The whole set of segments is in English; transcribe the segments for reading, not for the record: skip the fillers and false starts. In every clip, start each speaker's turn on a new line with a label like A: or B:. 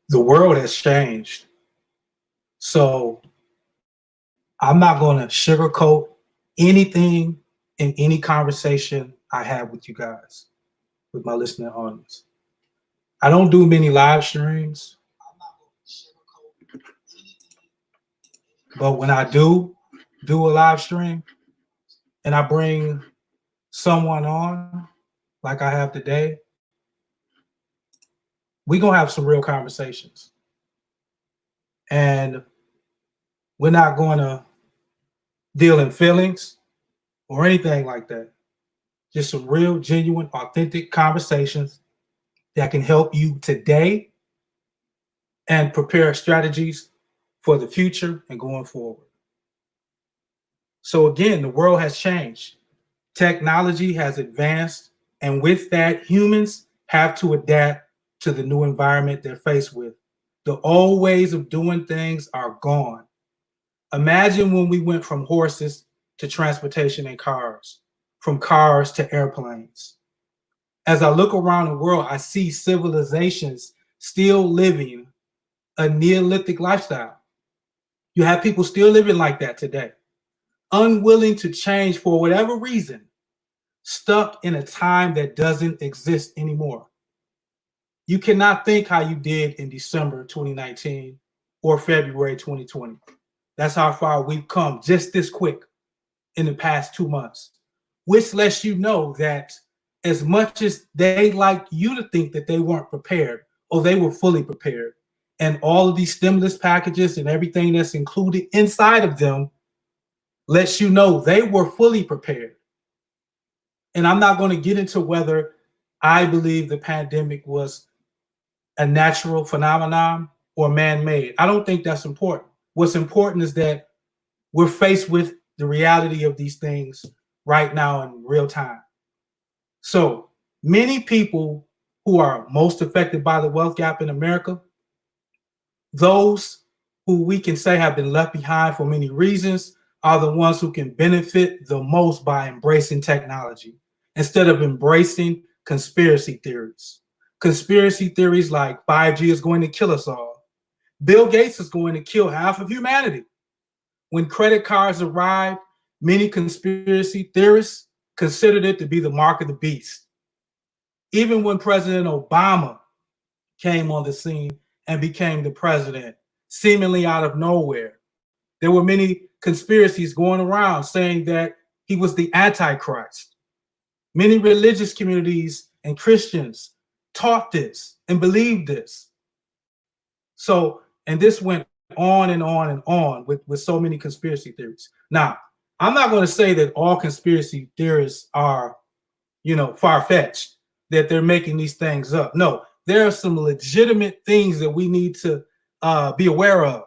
A: The world has changed. So I'm not going to sugarcoat anything in any conversation I have with you guys, with my listening audience. I don't do many live streams, but when I do a live stream and I bring someone on like I have today, we're going to have some real conversations. And we're not going to deal in feelings or anything like that. Just some real, genuine, authentic conversations that can help you today and prepare strategies for the future and going forward. So again, the world has changed. Technology has advanced, and with that, humans have to adapt to the new environment they're faced with. The old ways of doing things are gone. Imagine when we went from horses to transportation and cars, from cars to airplanes. As I look around the world, I see civilizations still living a Neolithic lifestyle. You have people still living like that today, unwilling to change for whatever reason, stuck in a time that doesn't exist anymore. You cannot think how you did in December 2019 or February 2020. That's how far we've come just this quick in the past 2 months, which lets you know that as much as they like you to think that they weren't prepared, or they were fully prepared, and all of these stimulus packages and everything that's included inside of them lets you know they were fully prepared. And I'm not going to get into whether I believe the pandemic was a natural phenomenon or man-made. I don't think that's important. What's important is that we're faced with the reality of these things right now in real time. So many people who are most affected by the wealth gap in America, those who we can say have been left behind for many reasons, are the ones who can benefit the most by embracing technology instead of embracing conspiracy theories. Conspiracy theories like 5G is going to kill us all. Bill Gates is going to kill half of humanity. When credit cards arrived, many conspiracy theorists considered it to be the mark of the beast. Even when President Obama came on the scene and became the president, seemingly out of nowhere, there were many conspiracies going around saying that he was the Antichrist. Many religious communities and Christians taught this and believed this. So, and this went on and on and on with so many conspiracy theories. Now, I'm not going to say that all conspiracy theorists are, far-fetched, that they're making these things up. No, there are some legitimate things that we need to be aware of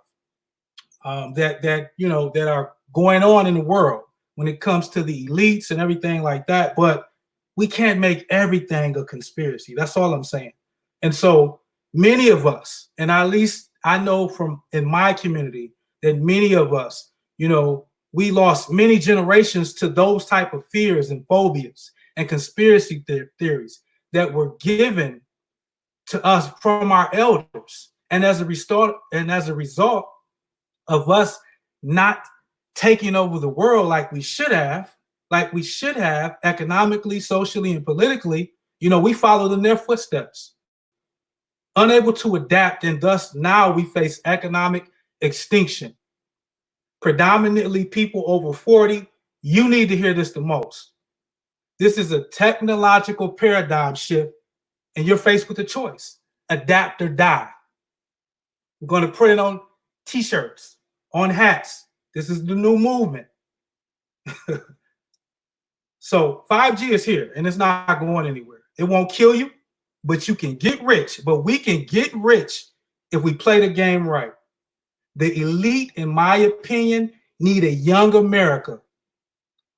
A: that are going on in the world when it comes to the elites and everything like that. But we can't make everything a conspiracy. That's all I'm saying. And so many of us, and at least I know from in my community that many of us, we lost many generations to those type of fears and phobias and conspiracy theories that were given to us from our elders. And as a result of us not taking over the world like we should have economically, socially, and politically, we followed in their footsteps. Unable to adapt, and thus now we face economic extinction. Predominantly people over 40, you need to hear this the most. This is a technological paradigm shift, and you're faced with a choice: adapt or die. We're going to put it on t-shirts, on hats. This is the new movement. So 5G is here, and it's not going anywhere. It won't kill you, but you can get rich. But we can get rich if we play the game right. The elite, in my opinion, need a young America,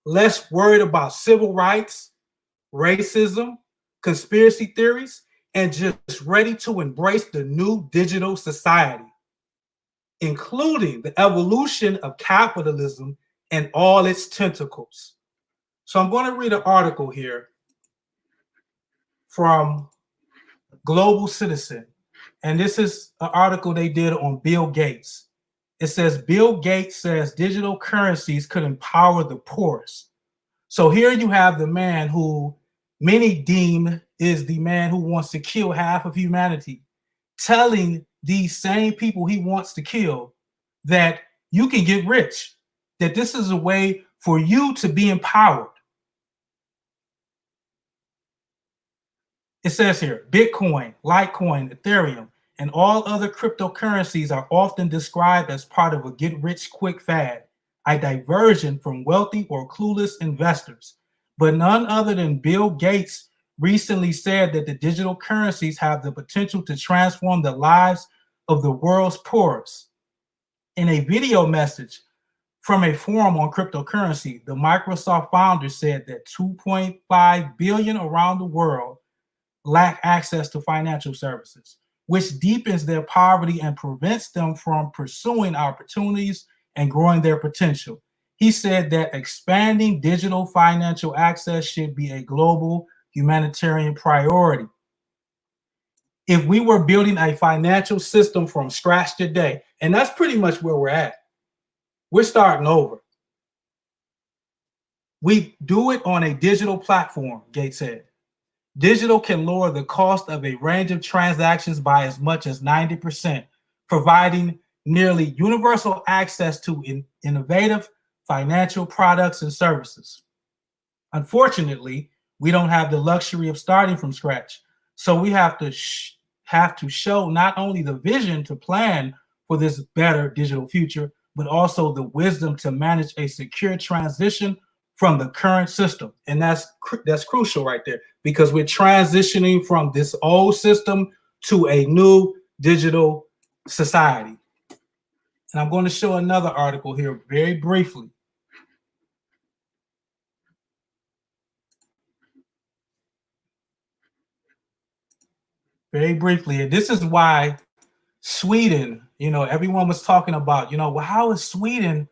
A: less worried about civil rights, racism, conspiracy theories, and just ready to embrace the new digital society, including the evolution of capitalism and all its tentacles. So I'm going to read an article here from Global Citizen, And this is an article they did on Bill Gates. It says Bill Gates says digital currencies could empower the poorest. So here you have the man who many deem is the man who wants to kill half of humanity, telling these same people he wants to kill that you can get rich, that this is a way for you to be empowered. It says here, Bitcoin, Litecoin, Ethereum, and all other cryptocurrencies are often described as part of a get-rich-quick fad, a diversion from wealthy or clueless investors. But none other than Bill Gates recently said that the digital currencies have the potential to transform the lives of the world's poorest. In a video message from a forum on cryptocurrency, the Microsoft founder said that 2.5 billion around the world lack access to financial services, which deepens their poverty and prevents them from pursuing opportunities and growing their potential. He said that expanding digital financial access should be a global humanitarian priority. If we were building a financial system from scratch today, and that's pretty much where we're at, we're starting over. We do it on a digital platform, Gates said. Digital can lower the cost of a range of transactions by as much as 90%, providing nearly universal access to innovative financial products and services. Unfortunately, we don't have the luxury of starting from scratch, so we have to show not only the vision to plan for this better digital future, but also the wisdom to manage a secure transition from the current system. And that's crucial right there, because we're transitioning from this old system to a new digital society. And I'm going to show another article here very briefly. Very briefly. And this is why Sweden, everyone was talking about, well, how is Sweden,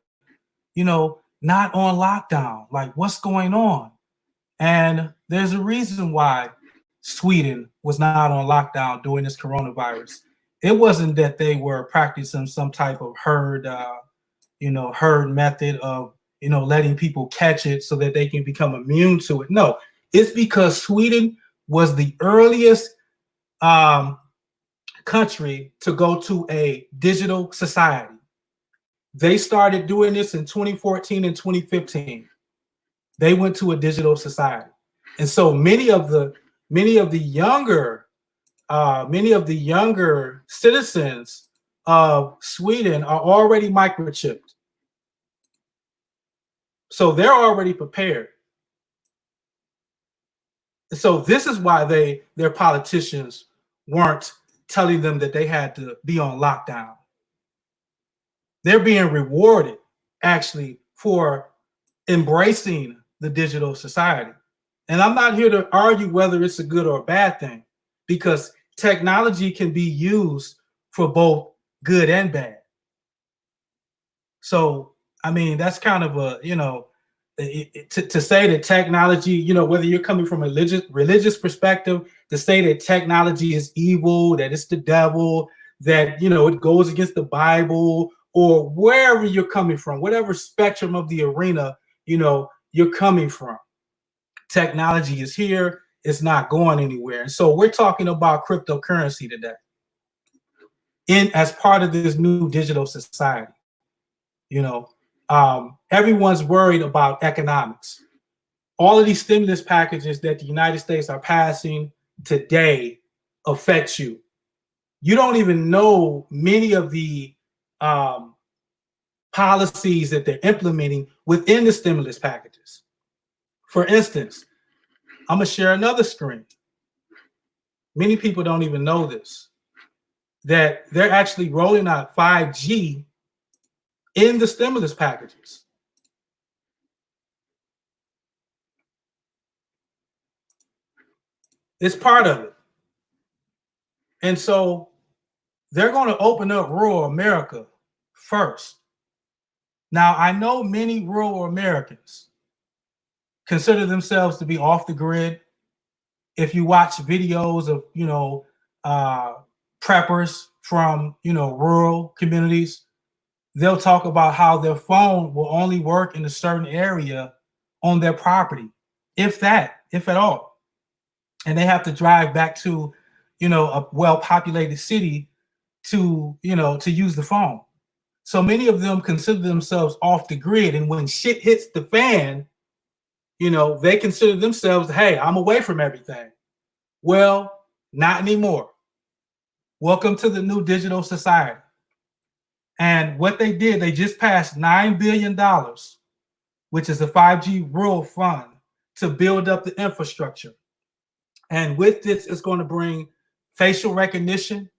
A: not on lockdown? Like, what's going on? And there's a reason why Sweden was not on lockdown during this coronavirus. It wasn't that they were practicing some type of herd method of, letting people catch it so that they can become immune to it. No, it's because Sweden was the earliest country to go to a digital society. They started doing this in 2014 and 2015. They went to a digital society, and so many of the younger citizens of Sweden are already microchipped, so they're already prepared. So this is why their politicians weren't telling them that they had to be on lockdown. They're being rewarded actually for embracing the digital society. And I'm not here to argue whether it's a good or a bad thing, because technology can be used for both good and bad. So, I mean, that's kind of a, to say that technology, whether you're coming from a religious perspective, to say that technology is evil, that it's the devil, that, it goes against the Bible, or wherever you're coming from, whatever spectrum of the arena, you're coming from. Technology is here. It's not going anywhere. And so we're talking about cryptocurrency today as part of this new digital society. Everyone's worried about economics. All of these stimulus packages that the United States are passing today affect you. You don't even know many of the policies that they're implementing within the stimulus packages. For instance, I'm going to share another screen. Many people don't even know this, that they're actually rolling out 5G in the stimulus packages. It's part of it. And so they're going to open up rural America first. Now, I know many rural Americans consider themselves to be off the grid. If you watch videos of, preppers from, rural communities. They'll talk about how their phone will only work in a certain area on their property, if at all. And they have to drive back to, a well-populated city to use the phone. So many of them consider themselves off the grid. And when shit hits the fan, they consider themselves, hey, I'm away from everything. Well, not anymore. Welcome to the new digital society. And what they did, they just passed $9 billion, which is a 5G rural fund, to build up the infrastructure. And with this, it's going to bring facial recognition,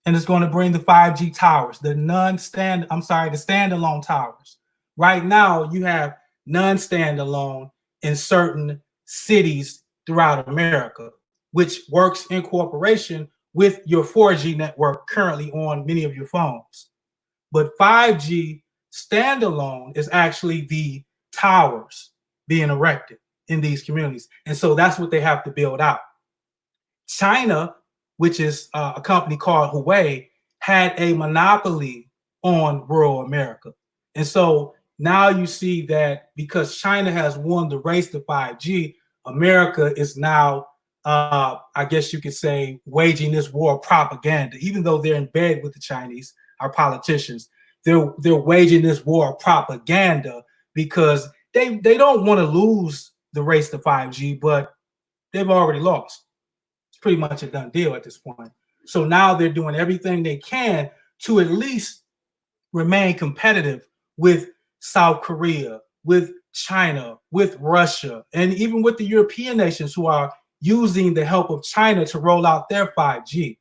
A: and it's going to bring the 5G towers, the standalone towers. Right now, you have non-standalone in certain cities throughout America, which works in cooperation with your 4G network currently on many of your phones. But 5G standalone is actually the towers being erected in these communities. And so that's what they have to build out. China, which is a company called Huawei, had a monopoly on rural America. And so now you see that because China has won the race to 5G, America is now, I guess you could say, waging this war of propaganda. Even though they're in bed with the Chinese, our politicians, they're waging this war of propaganda because they don't want to lose the race to 5G, but they've already lost. It's pretty much a done deal at this point. So now they're doing everything they can to at least remain competitive with South Korea, with China, with Russia, and even with the European nations who are using the help of China to roll out their 5G.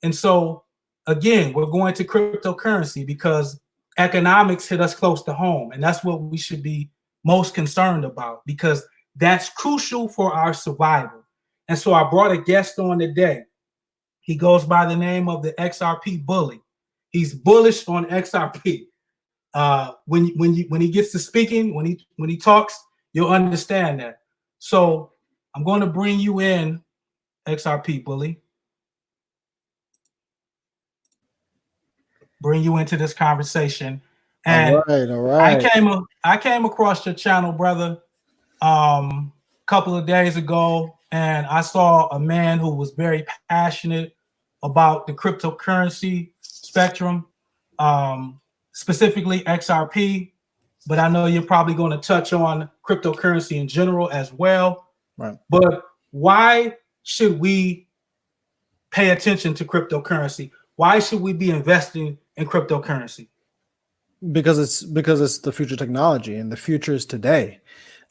A: And so, again, we're going to cryptocurrency because economics hit us close to home. And that's what we should be most concerned about, because that's crucial for our survival. And so I brought a guest on today. He goes by the name of the XRP Bully. He's bullish on XRP. When he gets to speaking, when he talks, you'll understand that. So I'm going to bring you in, XRP Bully. Bring you into this conversation. And
B: all right.
A: I came across your channel, brother, a couple of days ago, and I saw a man who was very passionate about the cryptocurrency spectrum, specifically XRP. But I know you're probably going to touch on cryptocurrency in general as well.
B: Right.
A: But why should we pay attention to cryptocurrency? Why should we be investing in cryptocurrency?
B: Because it's the future technology, and the future is today.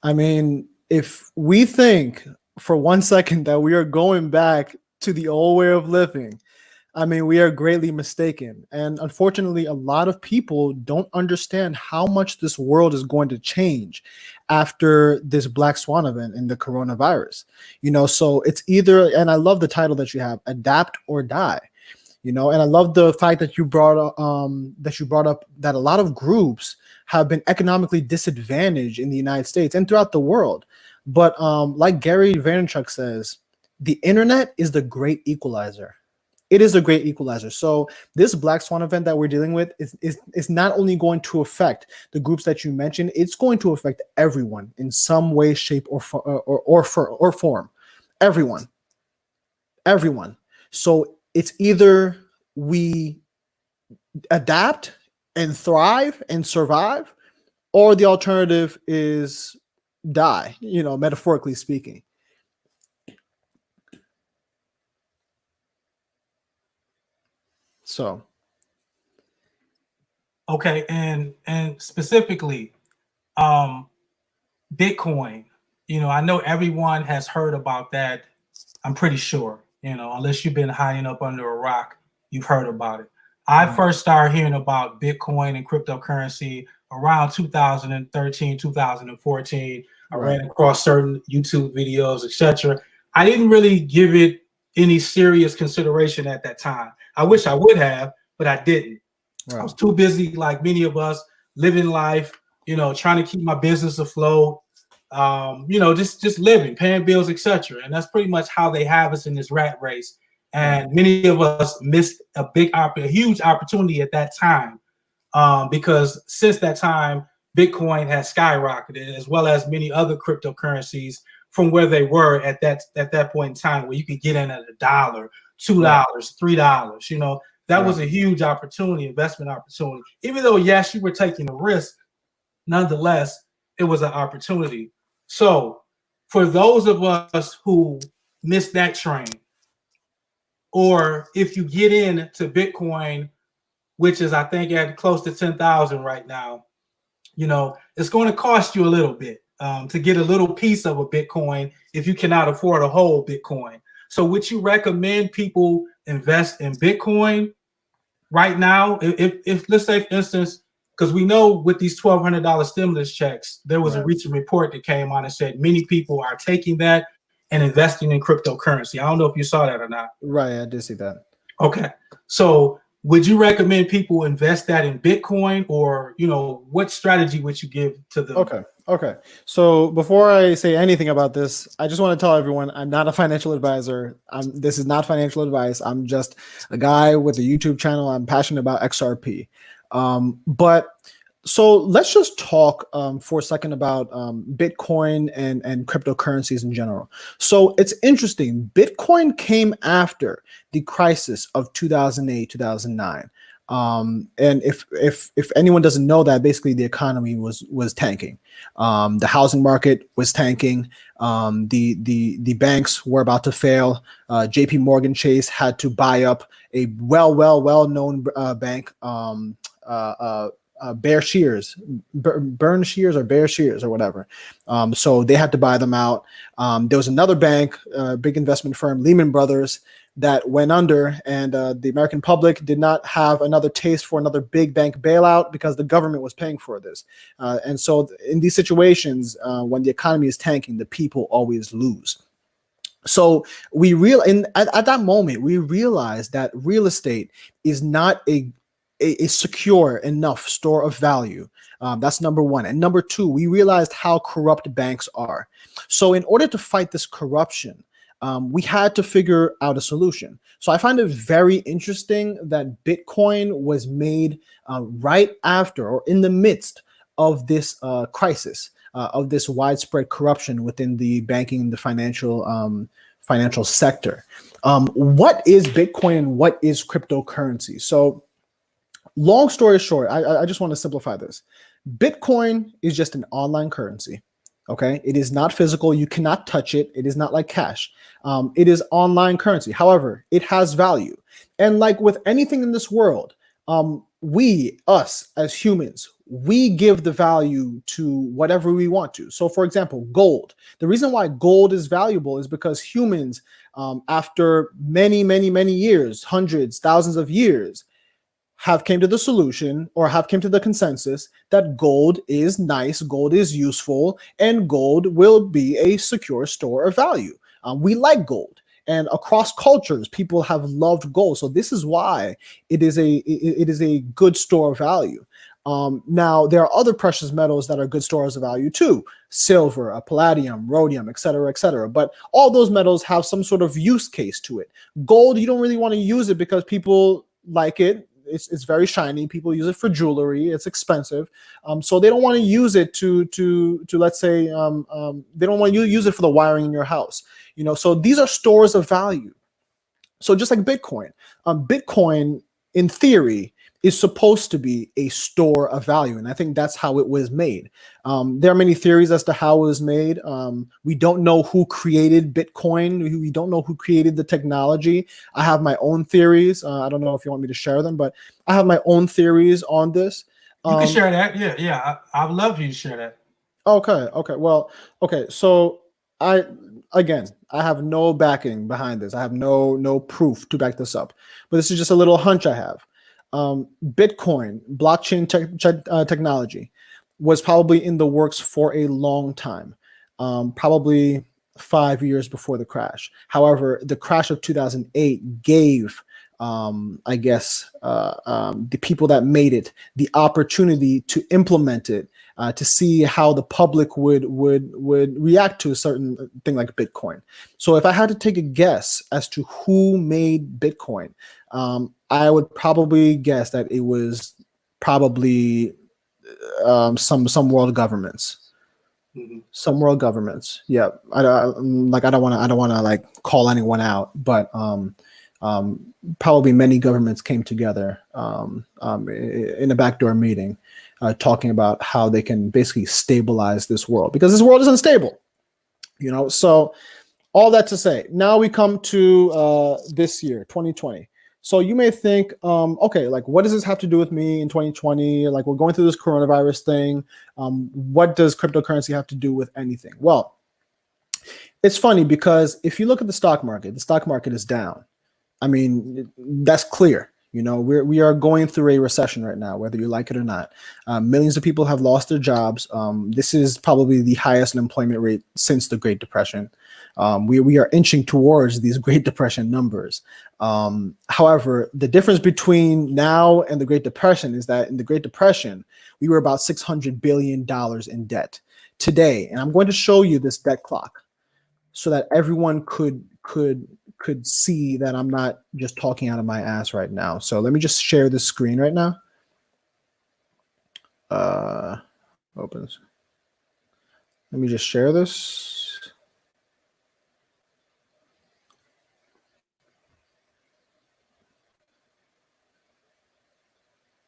B: I mean, if we think for 1 second that we are going back to the old way of living, I mean, we are greatly mistaken. And unfortunately, a lot of people don't understand how much this world is going to change after this black swan event in the coronavirus. So it's either, and I love the title that you have, adapt or die. And I love the fact that you brought up that a lot of groups have been economically disadvantaged in the United States and throughout the world. But like Gary Vaynerchuk says, the internet is the great equalizer. It is a great equalizer. So this black swan event that we're dealing with is not only going to affect the groups that you mentioned, it's going to affect everyone in some way, shape, or form. Everyone. So it's either we adapt and thrive and survive, or the alternative is die, metaphorically speaking. So,
A: okay, and specifically, Bitcoin. I know everyone has heard about that. I'm pretty sure. Unless you've been hiding up under a rock, you've heard about it. I first started hearing about Bitcoin and cryptocurrency around 2013, 2014. I ran across certain YouTube videos, etc. I didn't really give it any serious consideration at that time. I wish I would have, but I didn't. I was too busy, like many of us, living life, trying to keep my business afloat, just living, paying bills, etc. And that's pretty much how they have us in this rat race. And many of us missed a huge opportunity at that time, because since that time, Bitcoin has skyrocketed, as well as many other cryptocurrencies from where they were at that point in time, where you could get in at $1, $2, $3. You know, that was a huge opportunity, investment opportunity. Even though, yes, you were taking a risk, nonetheless, it was an opportunity. So for those of us who missed that train, or if you get into Bitcoin, which is I think at close to 10,000 right now, you know, it's going to cost you a little bit to get a little piece of a Bitcoin if you cannot afford a whole Bitcoin. So would you recommend people invest in Bitcoin right now? If let's say, for instance, because we know with these $1,200 stimulus checks, there was a recent report that came on and said many people are taking that and investing in cryptocurrency. I don't know if you saw that or not.
B: Right, I did see that.
A: Okay, so would you recommend people invest that in Bitcoin, or, you know, what strategy would you give to them?
B: Okay. So before I say anything about this, I just want to tell everyone I'm not a financial advisor. This is not financial advice. I'm just a guy with a YouTube channel. I'm passionate about XRP. But so let's just talk for a second about Bitcoin and cryptocurrencies in general. So it's interesting. Bitcoin came after the crisis of 2008, 2009. And if anyone doesn't know that, basically the economy was tanking. The housing market was tanking. The banks were about to fail. JP Morgan Chase had to buy up a well-known bank, Bear Shears, Burn Shears or Bear Shears or whatever. So they had to buy them out. There was another bank, big investment firm, Lehman Brothers, that went under, and the American public did not have another taste for another big bank bailout because the government was paying for this. And so in these situations, when the economy is tanking, the people always lose. So at that moment, we realized that real estate is not a secure enough store of value. That's number one. And number two, we realized how corrupt banks are. So in order to fight this corruption, we had to figure out a solution. So I find it very interesting that Bitcoin was made right after or in the midst of this crisis, of this widespread corruption within the banking and the financial sector. What is Bitcoin and what is cryptocurrency? So long story short, I just want to simplify this. Bitcoin is just an online currency. Okay, it is not physical. You cannot touch it. It is not like cash. It is online currency. However, it has value. And like with anything in this world, us as humans, we give the value to whatever we want to. So for example, gold. The reason why gold is valuable is because humans, after many years, hundreds, thousands of years, have came to the solution or have came to the consensus that gold is nice, gold is useful, and gold will be a secure store of value. We like gold, and across cultures, people have loved gold. So this is why it is a good store of value. Now, there are other precious metals that are good stores of value too: silver, palladium, rhodium, et cetera, but all those metals have some sort of use case to it. Gold, you don't really want to use it because people like it. It's very shiny. People use it for jewelry. It's expensive, so they don't want to use it to let's say they don't want to use it for the wiring in your house. You know, so these are stores of value. So just like Bitcoin, Bitcoin in theory is supposed to be a store of value, and I think that's how it was made. There are many theories as to how it was made. We don't know who created Bitcoin. We don't know who created the technology. I have my own theories. I don't know if you want me to share them, but I have my own theories on this.
A: You can share that. Yeah. I would love you to share that.
B: Okay. Well, okay. So I have no backing behind this. I have no proof to back this up, but this is just a little hunch I have. Bitcoin, blockchain technology was probably in the works for a long time, probably 5 years before the crash. However, the crash of 2008 gave I guess, the people that made it, the opportunity to implement it, to see how the public would react to a certain thing like Bitcoin. So if I had to take a guess as to who made Bitcoin, I would probably guess that it was probably some world governments.
A: Mhm.
B: Some world governments. Yeah. I don't want to like call anyone out, but probably many governments came together in a backdoor meeting, talking about how they can basically stabilize this world, because this world is unstable, you know. So all that to say, now we come to this year, 2020. So you may think, okay, like what does this have to do with me in 2020? Like we're going through this coronavirus thing. What does cryptocurrency have to do with anything? Well, it's funny because if you look at the stock market is down. I mean, that's clear. You know, we are going through a recession right now, whether you like it or not. Millions of people have lost their jobs. This is probably the highest unemployment rate since the Great Depression. We are inching towards these Great Depression numbers. However, the difference between now and the Great Depression is that in the Great Depression, we were about $600 billion in debt. Today, and I'm going to show you this debt clock so that everyone could see that I'm not just talking out of my ass right now. So let me just share the screen right now. Opens. Let me just share this.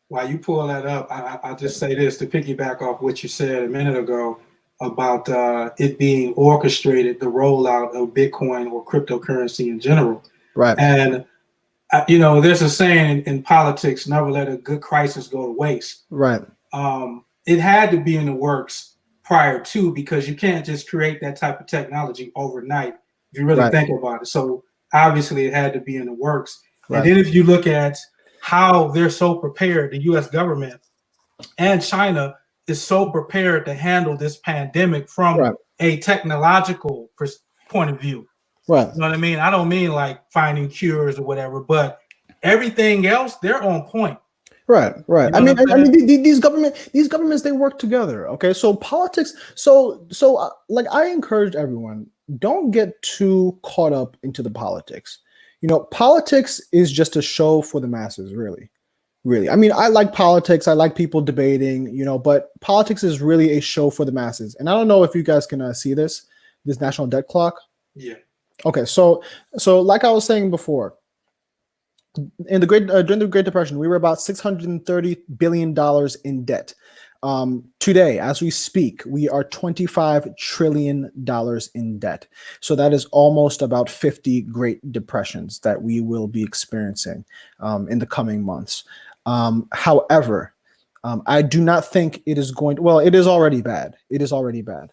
A: While you pull that up, I'll just say this to piggyback off what you said a minute ago about it being orchestrated, the rollout of Bitcoin or cryptocurrency in general.
B: Right.
A: And you know, there's a saying in politics: never let a good crisis go to waste.
B: Right.
A: It had to be in the works prior to, because you can't just create that type of technology overnight if you really think about it. So obviously it had to be in the works. And then if you look at how they're so prepared, the US government and China is so prepared to handle this pandemic from a technological point of view.
B: Right.
A: You know what I mean? I don't mean like finding cures or whatever, but everything else, they're on point.
B: Right.
A: You know
B: I mean, these governments, they work together. Okay. So politics. So like I encourage everyone, don't get too caught up into the politics. You know, politics is just a show for the masses, really. Really. I mean, I like politics. I like people debating, you know, but politics is really a show for the masses. And I don't know if you guys can see this national debt clock.
A: Yeah.
B: Okay. So like I was saying before, in the during the Great Depression, we were about $630 billion in debt. Today, as we speak, we are $25 trillion in debt. So that is almost about 50 Great Depressions that we will be experiencing in the coming months. However, I do not think it is going to, well, it is already bad. It is already bad.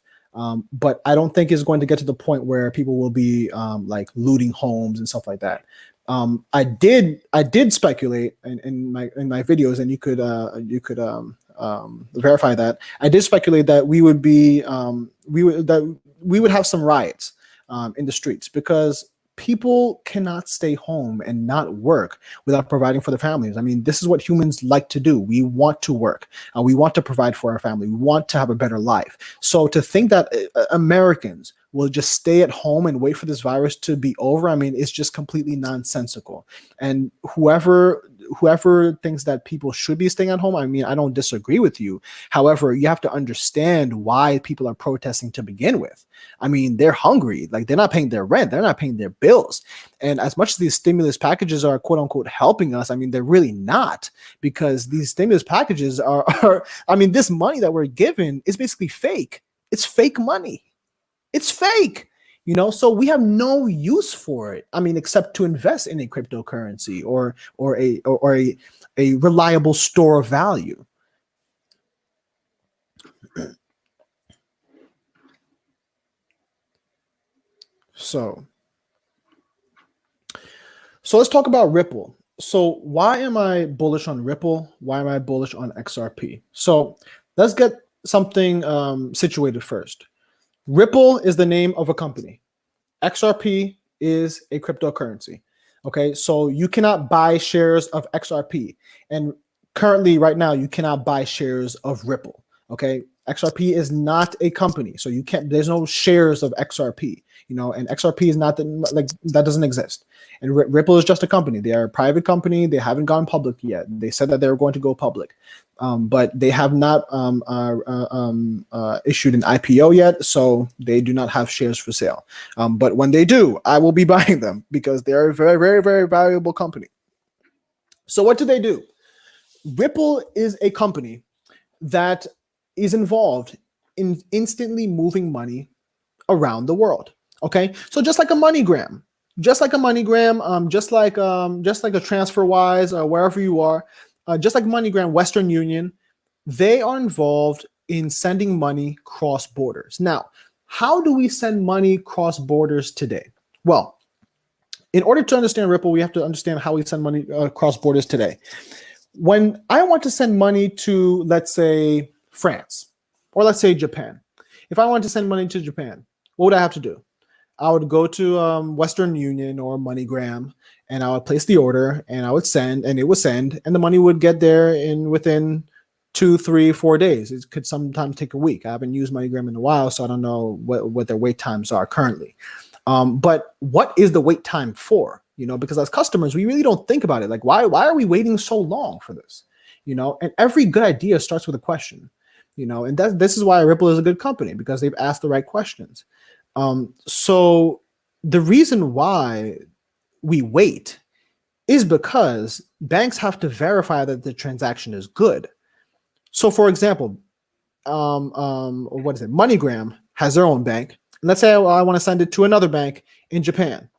B: But I don't think it's going to get to the point where people will be like looting homes and stuff like that. I did speculate in my videos, and you could verify that. I did speculate that we would have some riots in the streets, because people cannot stay home and not work without providing for their families. I mean, this is what humans like to do. We want to work. We want to provide for our family. We want to have a better life. So to think that Americans will just stay at home and wait for this virus to be over, I mean, it's just completely nonsensical. And whoever thinks that people should be staying at home, I mean, I don't disagree with you. However, you have to understand why people are protesting to begin with. I mean, they're hungry. Like, they're not paying their rent. They're not paying their bills. And as much as these stimulus packages are quote unquote helping us, I mean, they're really not, because these stimulus packages are I mean, this money that we're given is basically fake. It's fake money. It's fake, you know, so we have no use for it. I mean, except to invest in a cryptocurrency or a reliable store of value. So let's talk about Ripple. So why am I bullish on Ripple? Why am I bullish on XRP? So let's get something situated first. Ripple is the name of a company. XRP is a cryptocurrency. Okay, so you cannot buy shares of XRP, and currently, right now, you cannot buy shares of Ripple. Okay, XRP is not a company, so you can't. There's no shares of XRP. And XRP is not like that doesn't exist. And Ripple is just a company. They are a private company. They haven't gone public yet. They said that they were going to go public, but they have not issued an IPO yet, so they do not have shares for sale. But when they do, I will be buying them because they are a very, very, very valuable company. So what do they do? Ripple is a company that is involved in instantly moving money around the world. Okay, so just like a MoneyGram, just like a TransferWise or wherever you are, just like MoneyGram, Western Union, they are involved in sending money cross borders. Now, how do we send money cross borders today? Well, in order to understand Ripple, we have to understand how we send money cross borders today. When I want to send money to, let's say, France, or let's say Japan, if I want to send money to Japan, what would I have to do? I would go to Western Union or MoneyGram, and I would place the order, and I would send, and it would send, and the money would get there within 2, 3, 4 days. It could sometimes take a week. I haven't used MoneyGram in a while, so I don't know what their wait times are currently. But what is the wait time for? Because as customers, we really don't think about it. Like, why are we waiting so long for this? And every good idea starts with a question. And this is why Ripple is a good company, because they've asked the right questions. So the reason why we wait is because banks have to verify that the transaction is good. So, for example, MoneyGram has their own bank. Let's say I want to send it to another bank in Japan.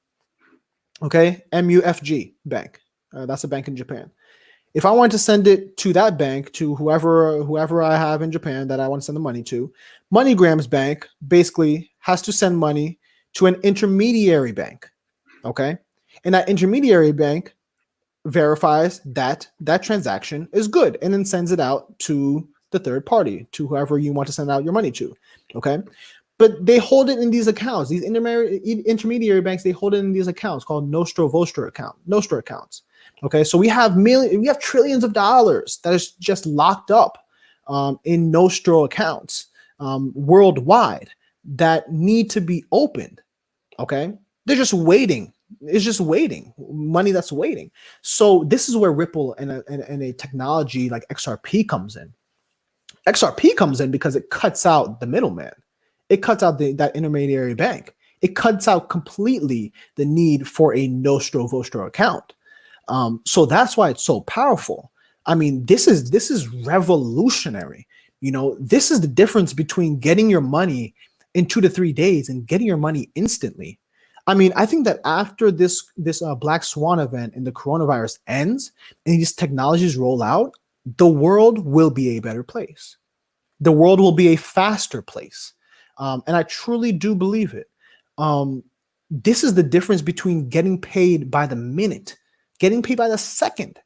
B: Okay, MUFG Bank. That's a bank in Japan. If I want to send it to that bank, to whoever I have in Japan that I want to send the money to, MoneyGram's bank basically has to send money to an intermediary bank. Okay, and that intermediary bank verifies that that transaction is good and then sends it out to the third party, to whoever you want to send out your money to. Okay, but they hold it in these accounts. These intermediary banks, they hold it in these accounts called Nostro accounts. Okay, so we have trillions of dollars that is just locked up in Nostro accounts worldwide that need to be opened. Okay, they're just waiting. It's just waiting, money that's waiting. So this is where Ripple and a technology like XRP comes in. XRP comes in because it cuts out the middleman. It cuts out that intermediary bank. It cuts out completely the need for a Nostro account. So that's why it's so powerful. I mean, this is revolutionary. This is the difference between getting your money in 2 to 3 days and getting your money instantly. I mean, I think that after this Black Swan event and the coronavirus ends and these technologies roll out, the world will be a better place. The world will be a faster place. And I truly do believe it. This is the difference between getting paid by the minute, getting paid by the second,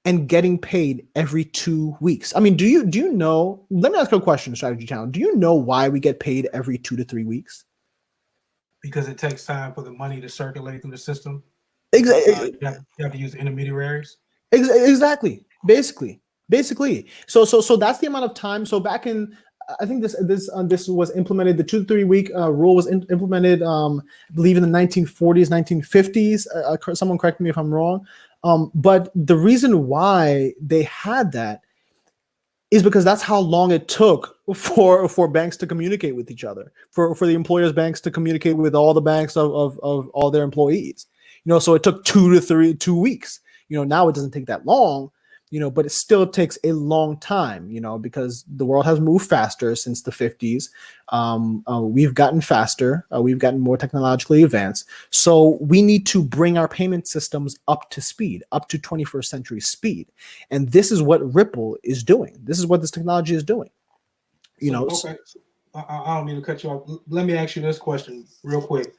B: and getting paid every 2 weeks. I mean, do you know? Let me ask you a question, Strategy Channel. Do you know why we get paid every 2 to 3 weeks?
A: Because it takes time for the money to circulate through the system.
B: Exactly.
A: You have to use intermediaries.
B: Exactly. Basically. So that's the amount of time. So back in, I think this was implemented. The 2 to 3 week rule was implemented, I believe, in the 1940s, 1950s. Someone correct me if I'm wrong. But the reason why they had that is because that's how long it took for banks to communicate with each other, for the employers' banks to communicate with all the banks of all their employees. So it took 2 weeks. Now it doesn't take that long, but it still takes a long time, because the world has moved faster since the 50s. We've gotten faster. We've gotten more technologically advanced. So we need to bring our payment systems up to speed, up to 21st century speed. And this is what Ripple is doing. This is what this technology is doing.
A: Okay. I don't mean to cut you off. Let me ask you this question real quick.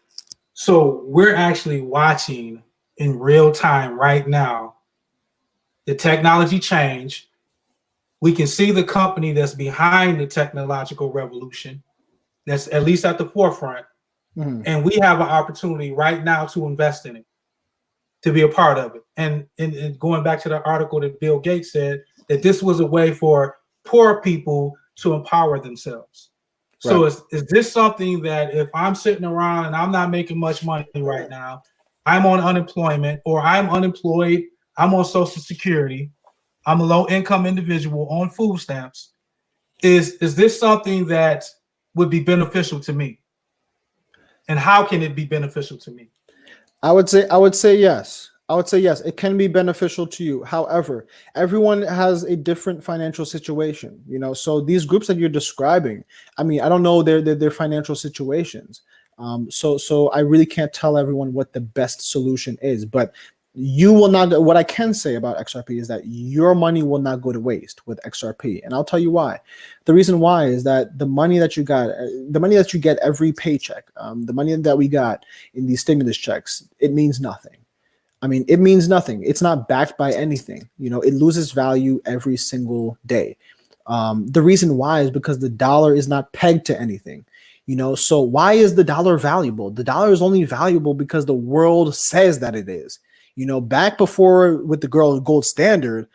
A: So we're actually watching in real time right now the technology change. We can see the company that's behind the technological revolution, that's at least at the forefront, and we have an opportunity right now to invest in it. to be a part of it. And going back to the article that Bill Gates said, that this was a way for poor people to empower themselves. So
B: Right.
A: is this something that if I'm sitting around and I'm not making much money right now, I'm on unemployment or I'm unemployed, I'm on Social Security, I'm a low income individual on food stamps, is this something that would be beneficial to me? And how can it be beneficial to me?
B: I would say yes. I would say yes. It can be beneficial to you. However, everyone has a different financial situation, you know. So these groups that you're describing, I mean, I don't know their financial situations. So I really can't tell everyone what the best solution is. But you will not. What I can say about XRP is that your money will not go to waste with XRP, and I'll tell you why. The reason why is that the money that you got, the money that you get every paycheck, the money that we got in these stimulus checks, it means nothing. I mean, it means nothing. It's not backed by anything. You know, it loses value every single day. The reason why is because the dollar is not pegged to anything. You know, so why is the dollar valuable? The dollar is only valuable because the world says that it is. You know, back before with the gold standard,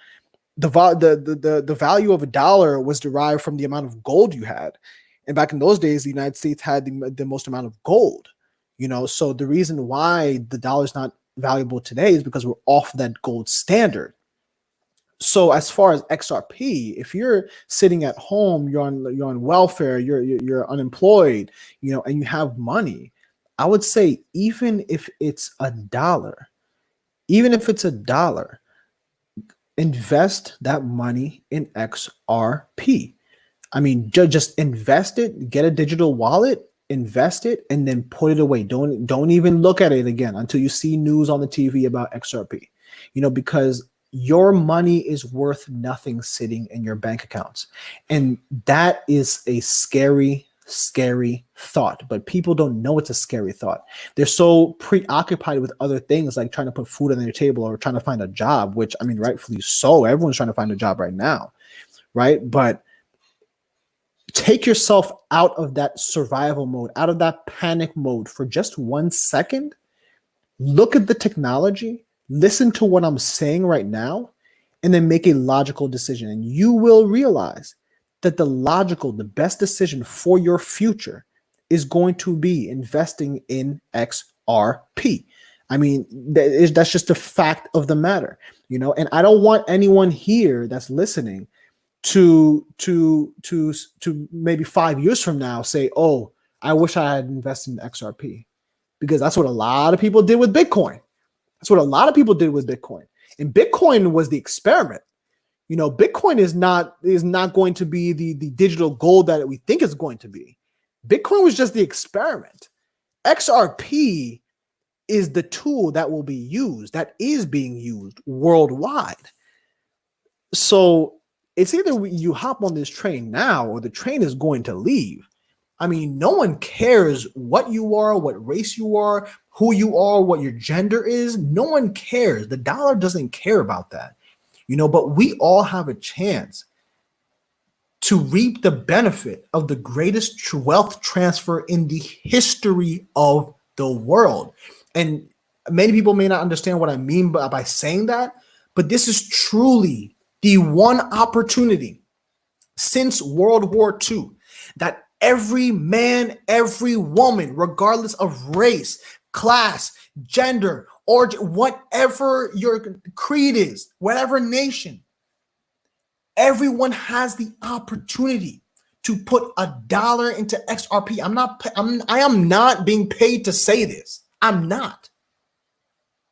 B: the value of a dollar was derived from the amount of gold you had. And back in those days, the United States had the most amount of gold. You know, so the reason why the dollar is not valuable today is because we're off that gold standard. So as far as XRP, if you're sitting at home, you're on welfare, you're unemployed, you know, and you have money, I would say even if it's a dollar, invest that money in XRP. I mean, just invest it, get a digital wallet, invest it, and then put it away. Don't even look at it again until you see news on the TV about XRP. You know, because your money is worth nothing sitting in your bank accounts. And that is a scary thought, but people don't know it's a scary thought. They're so preoccupied with other things like trying to put food on their table or trying to find a job, which I mean, rightfully so. Everyone's trying to find a job right now, right? But take yourself out of that survival mode, out of that panic mode for just 1 second. Look at the technology, listen to what I'm saying right now, and then make a logical decision. And you will realize that the best decision for your future is going to be investing in XRP. I mean, that's just a fact of the matter, you know, and I don't want anyone here that's listening to maybe 5 years from now say, oh, I wish I had invested in XRP, because that's what a lot of people did with Bitcoin. That's what a lot of people did with Bitcoin. And Bitcoin was the experiment. You know, Bitcoin is not going to be the digital gold that we think it's going to be. Bitcoin was just the experiment. XRP is the tool that will be used, that is being used worldwide. So it's either you hop on this train now or the train is going to leave. I mean, no one cares what you are, what race you are, who you are, what your gender is. No one cares. The dollar doesn't care about that. You know, but we all have a chance to reap the benefit of the greatest wealth transfer in the history of the world. And many people may not understand what I mean by saying that, but this is truly the one opportunity since World War II that every man, every woman, regardless of race, class, gender, or whatever your creed is, whatever nation, everyone has the opportunity to put $1 into XRP. I am not being paid to say this. I'm not.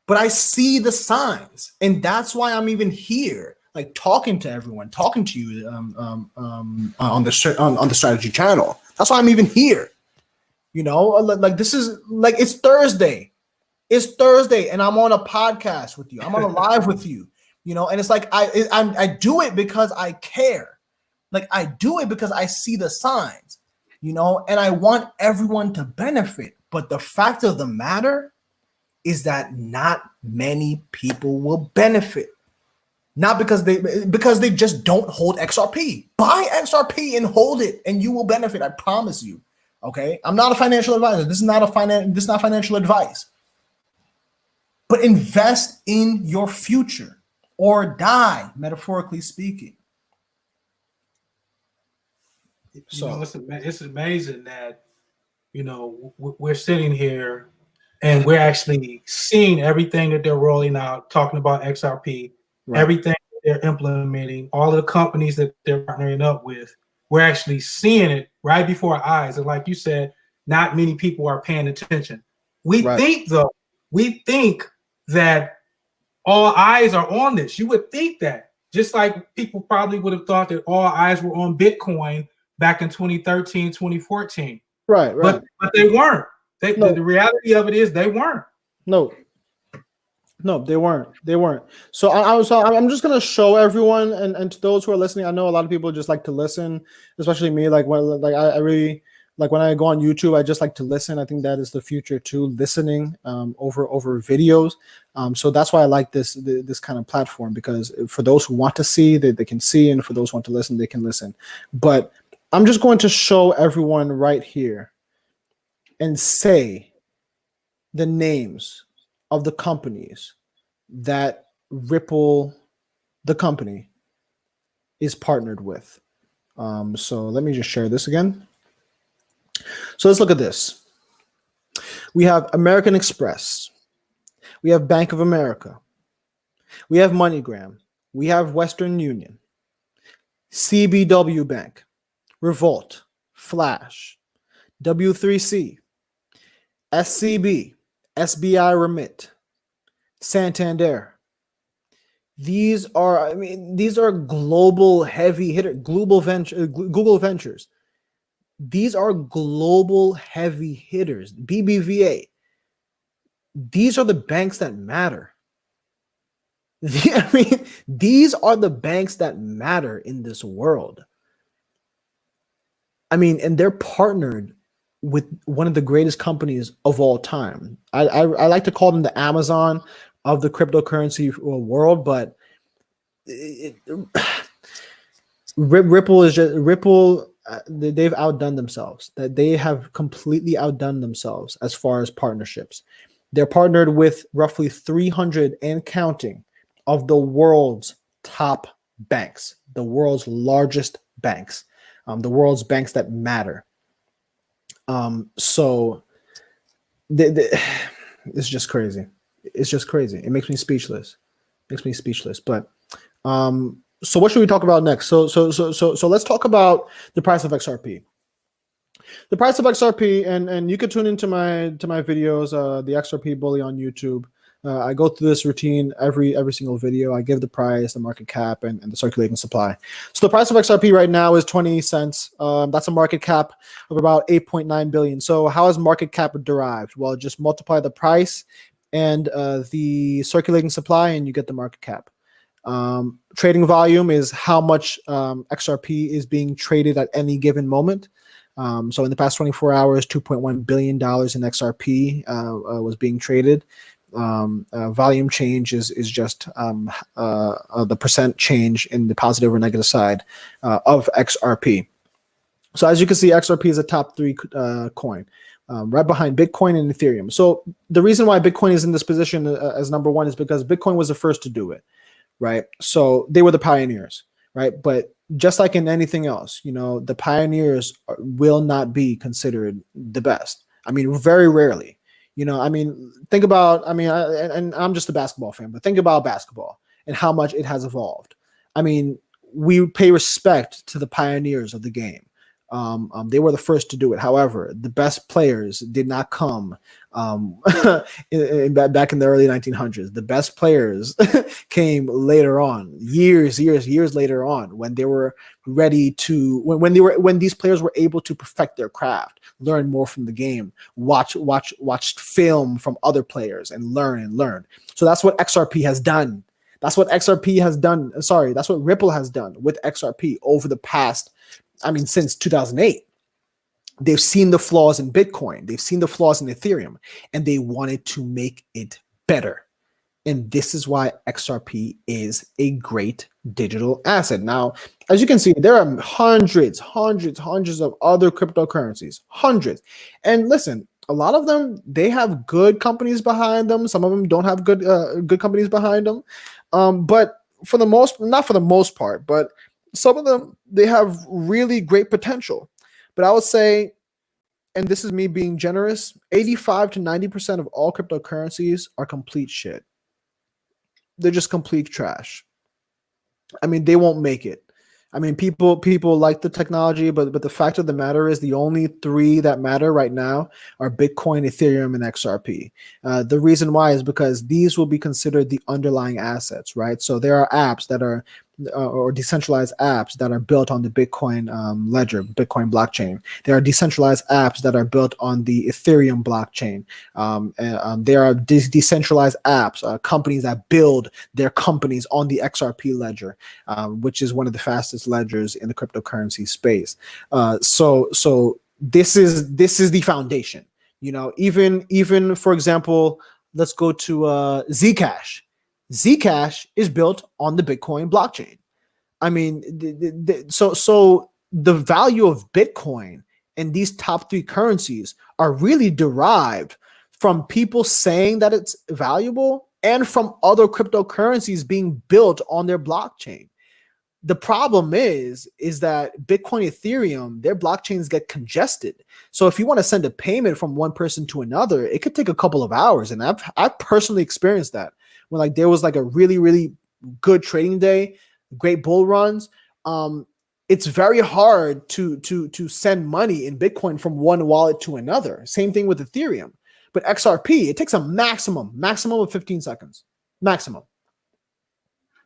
B: But I see the signs, and that's why I'm even here, like talking to everyone, talking to you on the strategy channel. That's why I'm even here. You know, like this is like it's Thursday. It's Thursday, and I'm on a podcast with you. I'm on a live with you. You know, and it's like I do it because I care. Like I do it because I see the signs. You know, and I want everyone to benefit. But the fact of the matter is that not many people will benefit. Not because they just don't hold XRP. Buy XRP and hold it, and you will benefit. I promise you. Okay, I'm not a financial advisor. This is not financial advice. but invest in your future or die, metaphorically speaking.
A: It's amazing that, we're sitting here and we're actually seeing everything that they're rolling out, talking about XRP,
B: Right.
A: everything they're implementing, all of the companies that they're partnering up with. We're actually seeing it right before our eyes. And like you said, not many people are paying attention. We think that all eyes are on this. You would think that, just like people probably would have thought that all eyes were on Bitcoin back in 2013, 2014.
B: Right.
A: But they weren't. The reality of it is they weren't.
B: No, they weren't. So I'm just gonna show everyone and to those who are listening. I know a lot of people just like to listen, especially me. Like I really like when I go on YouTube, I just like to listen. I think that is the future too, listening over videos. So that's why I like this kind of platform, because for those who want to see, they can see, and for those who want to listen, they can listen. But I'm just going to show everyone right here and say the names of the companies that Ripple, the company, is partnered with. So let me just share this again. So let's look at this. We have American Express. We have Bank of America. We have MoneyGram. We have Western Union, CBW Bank, Revolt, Flash, W3C, SCB, SBI Remit, Santander. These are global heavy hitter, Google Ventures. These are global heavy hitters. BBVA. These are the banks that matter. These are the banks that matter in this world. And they're partnered with one of the greatest companies of all time. I like to call them the Amazon of the cryptocurrency world, but Ripple is just Ripple. They've outdone themselves. That they have completely outdone themselves as far as partnerships. They're partnered with roughly 300 and counting of the world's top banks, the world's largest banks, the world's banks that matter. So it's just crazy. It's just crazy. It makes me speechless. But so what should we talk about next? So let's talk about the price of XRP. The price of XRP, and you could tune into my videos, the XRP Bully on YouTube. I go through this routine every single video. I give the price, the market cap, and the circulating supply. So the price of XRP right now is 20 cents. That's a market cap of about 8.9 billion. So how is market cap derived? Well, just multiply the price and the circulating supply, and you get the market cap. Trading volume is how much XRP is being traded at any given moment. So in the past 24 hours, $2.1 billion in XRP was being traded. Volume change is just the percent change in the positive or negative side of XRP. So as you can see, XRP is a top 3 coin, right behind Bitcoin and Ethereum. So the reason why Bitcoin is in this position as number 1 is because Bitcoin was the first to do it, right? So they were the pioneers, right? But just like in anything else, the pioneers will not be considered the best. Very rarely. Think about, and I'm just a basketball fan, but think about basketball and how much it has evolved. We pay respect to the pioneers of the game. They were the first to do it. However, the best players did not come back in the early 1900s. The best players came later on, years later on, when they were ready to, when these players were able to perfect their craft, learn more from the game, watch film from other players, and learn. So that's what XRP has done. That's what XRP has done. Sorry, that's what Ripple has done with XRP over the past, since 2008. They've seen the flaws in Bitcoin. They've seen the flaws in Ethereum, and they wanted to make it better. And this is why XRP is a great digital asset. Now, as you can see, there are hundreds of other cryptocurrencies, hundreds. And listen, A lot of them, they have good companies behind them. Some of them don't have good companies behind them. But for the most, not for the most part, but some of them, they have really great potential. But I would say, and this is me being generous, 85 to 90% of all cryptocurrencies are complete shit. They're just complete trash. I mean, they won't make it. I mean, people like the technology, but the fact of the matter is the only three that matter right now are Bitcoin, Ethereum, and XRP. The reason why is because these will be considered the underlying assets, right? So there are apps that are or decentralized apps that are built on the Bitcoin ledger, Bitcoin blockchain. There are decentralized apps that are built on the Ethereum blockchain. There are decentralized apps, companies that build their companies on the XRP ledger, which is one of the fastest ledgers in the cryptocurrency space. So this is the foundation. You know, even for example, let's go to Zcash. Zcash is built on the Bitcoin blockchain. I mean, so the value of Bitcoin and these top three currencies are really derived from people saying that it's valuable and from other cryptocurrencies being built on their blockchain. The problem is that Bitcoin, Ethereum, their blockchains get congested. So if you want to send a payment from one person to another, it could take a couple of hours. And I've personally experienced that when like there was like a really, really good trading day, great bull runs. It's very hard to send money in Bitcoin from one wallet to another. Same thing with Ethereum. But XRP, it takes a maximum of 15 seconds. Maximum.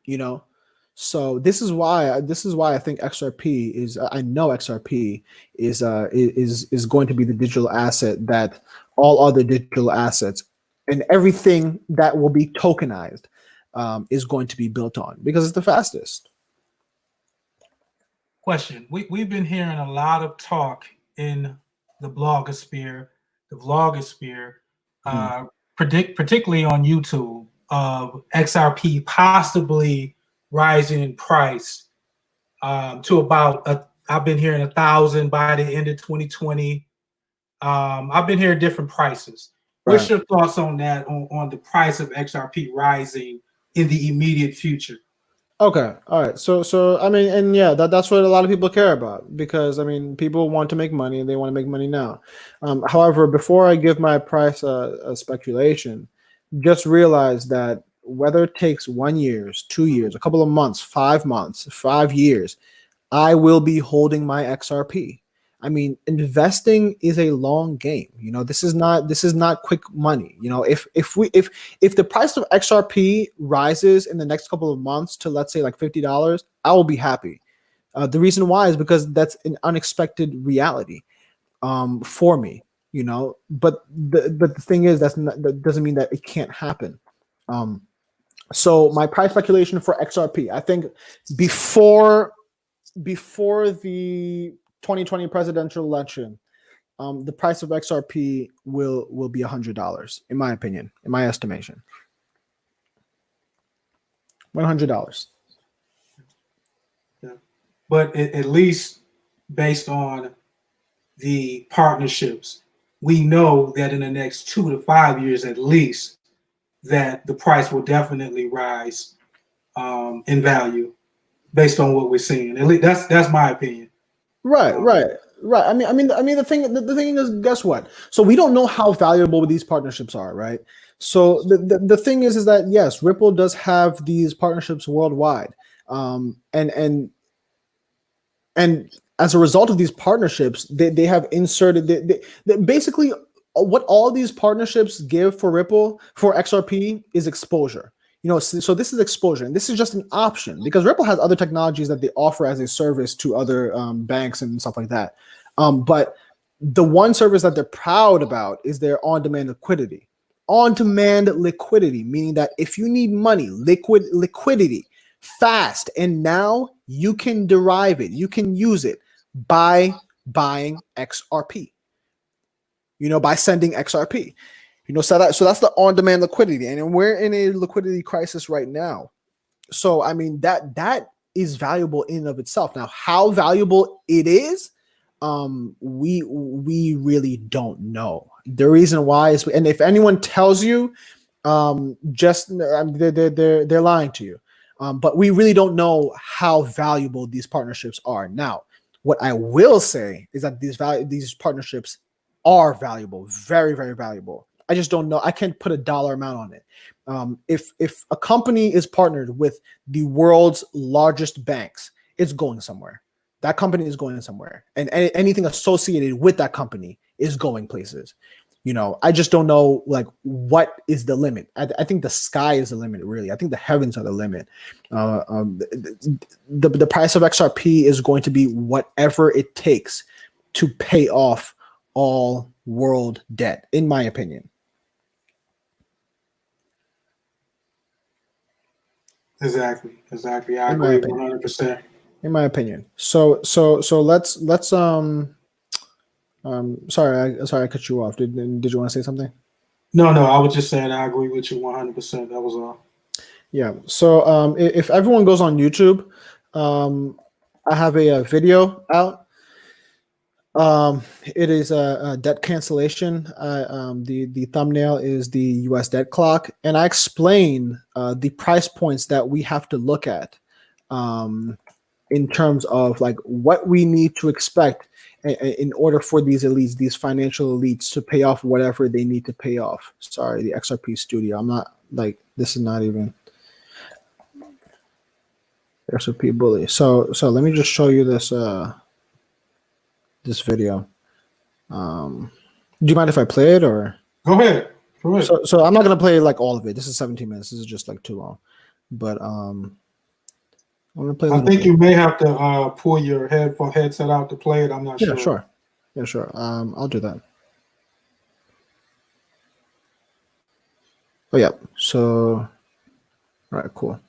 B: You know? So this is why I think XRP is. I know XRP is going to be the digital asset that all other digital assets and everything that will be tokenized is going to be built on because it's the fastest.
A: Question: we've been hearing a lot of talk in the blogosphere, the vlogosphere, particularly on YouTube, of XRP possibly rising in price to about I've been hearing 1,000 by the end of 2020. I've been hearing different prices. What's
B: Right.
A: your thoughts on that? On the price of XRP rising in the immediate future?
B: Okay. All right. So I mean, and yeah, that's what a lot of people care about because I mean, people want to make money and they want to make money now. However, before I give my price a speculation, just realize that whether it takes 1 year, 2 years, a couple of months, 5 years, I will be holding my XRP. I mean, investing is a long game. You know, this is not quick money. You know, if the price of XRP rises in the next couple of months to let's say like $50, I will be happy. The reason why is because that's an unexpected reality for me. You know, but the thing is that doesn't mean that it can't happen. So my price speculation for XRP, I think before the 2020 presidential election, the price of XRP will be $100, in my opinion, in my estimation. $100.
A: Yeah. But at least based on the partnerships, we know that in the next 2 to 5 years at least, that the price will definitely rise in value based on what we're seeing. At least that's my opinion.
B: Right. I mean, the thing is, guess what? So we don't know how valuable these partnerships are, right? So the thing is that yes, Ripple does have these partnerships worldwide, and as a result of these partnerships, they have inserted they basically what all these partnerships give for Ripple for XRP is exposure. You know, so this is exposure, and this is just an option because Ripple has other technologies that they offer as a service to other banks and stuff like that. But the one service that they're proud about is their on-demand liquidity. On-demand liquidity, meaning that if you need money, liquidity, fast, and now you can derive it, you can use it by buying XRP. You know, by sending XRP. You know, so that's the on-demand liquidity, and we're in a liquidity crisis right now. So I mean that is valuable in and of itself. Now, how valuable it is, we really don't know. The reason why is, and if anyone tells you, they're lying to you. But we really don't know how valuable these partnerships are. Now, what I will say is that these partnerships are valuable, very, very valuable. I just don't know. I can't put a dollar amount on it. If a company is partnered with the world's largest banks, it's going somewhere. That company is going somewhere, and anything associated with that company is going places. I just don't know, like, what is the limit. I think the sky is the limit, really. I think the heavens are the limit. The price of XRP is going to be whatever it takes to pay off all world debt, in my opinion.
A: Exactly. I agree 100%.
B: In my opinion. So let's sorry I cut you off. Did you want to say something?
A: No, I was just saying I agree with you 100%. That was all.
B: Yeah. So if everyone goes on YouTube, I have a video out. It is a debt cancellation. The thumbnail is the U.S. debt clock, and I explain the price points that we have to look at in terms of like what we need to expect in order for these elites, these financial elites, to pay off whatever they need to pay off. Sorry, the XRP studio. I'm not like, this is not even XRP bully. So let me just show you this this video. Do you mind if I play it, or?
A: Go ahead.
B: So I'm not gonna play like all of it. This is 17 minutes. This is just like too long. But I'm gonna play.
A: I think you may have to pull your headset out to play it. I'm not sure.
B: Sure. Yeah, sure. I'll do that. Oh yeah. So, all right, cool.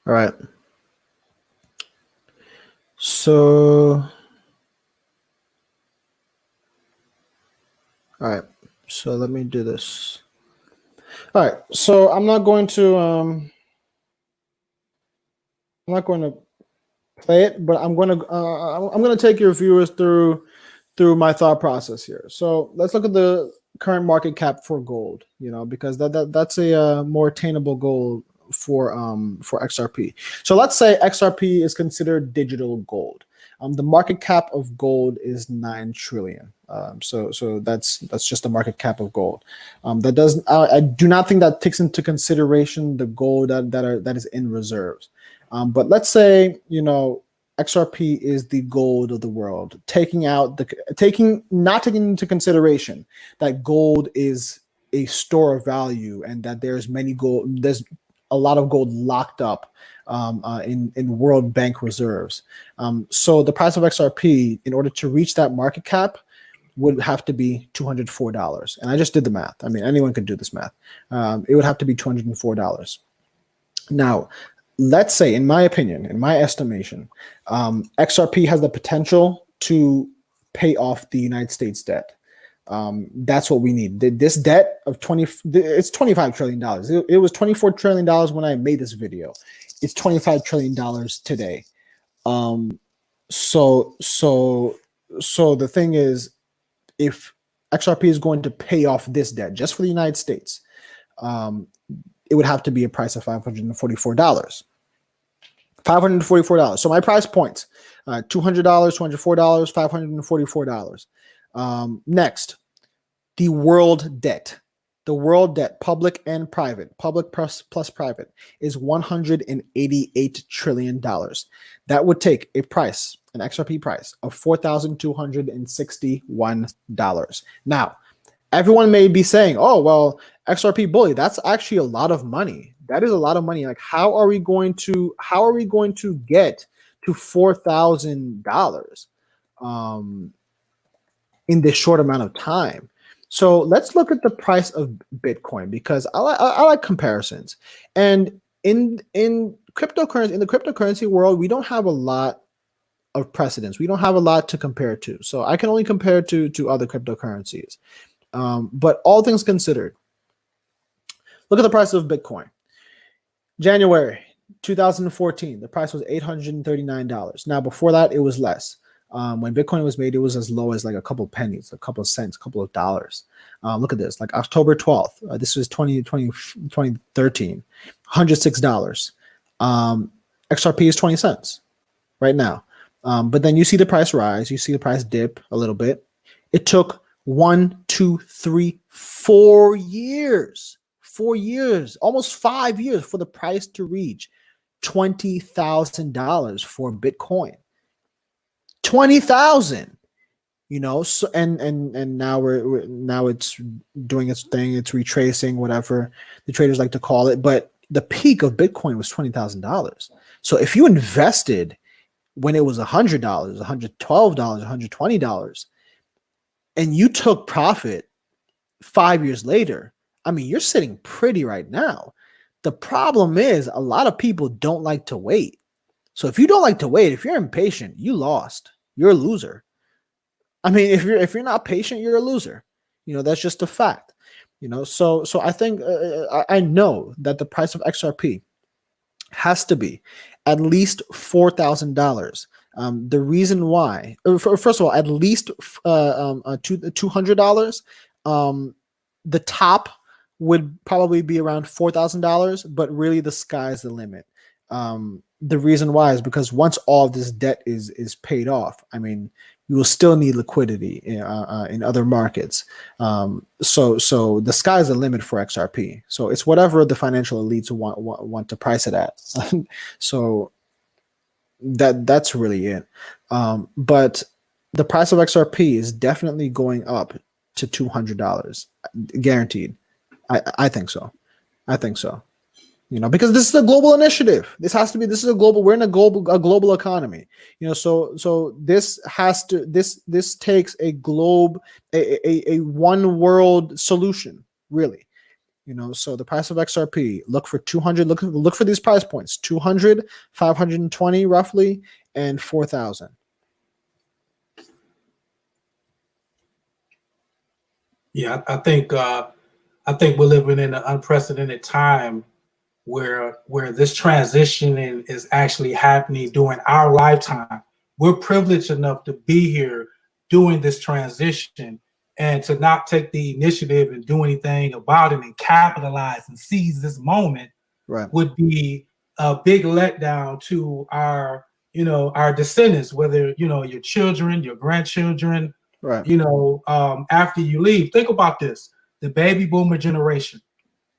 B: All right. So, all right. So let me do this. All right. So I'm not going to play it, but I'm going to take your viewers through my thought process here. So let's look at the current market cap for gold, because that's a more attainable goal for XRP. So let's say XRP is considered digital gold. The market cap of gold is 9 trillion. So that's just the market cap of gold. That doesn't. I do not think that takes into consideration the gold that is in reserves. But let's say XRP is the gold of the world, not taking into consideration that gold is a store of value and that there's a lot of gold locked up in World Bank reserves. So the price of XRP, in order to reach that market cap, would have to be $204. And I just did the math. I mean, anyone could do this math. It would have to be $204. Now, let's say, in my opinion, in my estimation, XRP has the potential to pay off the United States debt. That's what we need. This debt of it's $25 trillion. It was $24 trillion when I made this video. It's $25 trillion today. So the thing is, if XRP is going to pay off this debt just for the United States, it would have to be a price of $544. $544. So my price points: $200, $204, $544. Next, the world debt. The world debt, public and private, public plus private, is $188 trillion. That would take an XRP price of $4,261. Now, everyone may be saying, "Oh, well, XRP bully, that's actually a lot of money. That is a lot of money. Like, how are we going to get to $4,000 in this short amount of time?" So let's look at the price of Bitcoin, because I like comparisons. And in cryptocurrency, in the cryptocurrency world, we don't have a lot of precedents. We don't have a lot to compare to. So I can only compare to other cryptocurrencies. But all things considered, look at the price of Bitcoin. January 2014, the price was $839. Now, before that, it was less. When Bitcoin was made, it was as low as like a couple of pennies, a couple of cents, a couple of dollars. Look at this, like October 12th. This was 2013, $106. XRP is 20 cents right now. But then you see the price rise, you see the price dip a little bit. It took 1, 2, 3, 4 years, 4 years, almost 5 years for the price to reach $20,000 for Bitcoin. 20,000, you know. So and now now it's doing its thing. It's retracing, whatever the traders like to call it. But the peak of Bitcoin was $20,000. So if you invested when it was $100, $112, $120, and you took profit 5 years later, I mean, you're sitting pretty right now. The problem is a lot of people don't like to wait. So if you don't like to wait, if you're impatient, you lost. You're a loser. I mean, if you're not patient, you're a loser. You know, that's just a fact. You know, so I think I know that the price of XRP has to be at least $4,000. The reason why, first of all, at least $200. The top would probably be around $4,000, but really the sky's the limit. The reason why is because once all of this debt is paid off, I mean, you will still need liquidity in other markets. So the sky's the limit for XRP. So it's whatever the financial elites want to price it at. So that's really it. But the price of XRP is definitely going up to $200, guaranteed. I think so. I think so. You know, because this is a global initiative. This has to be. This is a global. We're in a global economy. You know, so this has to. This takes a one world solution, really. You know, so the price of XRP. Look for 200. Look for these price points: 200, 520, roughly, and 4,000.
A: Yeah, I think we're living in an unprecedented time where this transition is actually happening during our lifetime. We're privileged enough to be here doing this transition, and to not take the initiative and do anything about it and capitalize and seize this moment,
B: Right,
A: would be a big letdown to our descendants, whether your children, your grandchildren,
B: right,
A: after you leave. Think about this: the baby boomer generation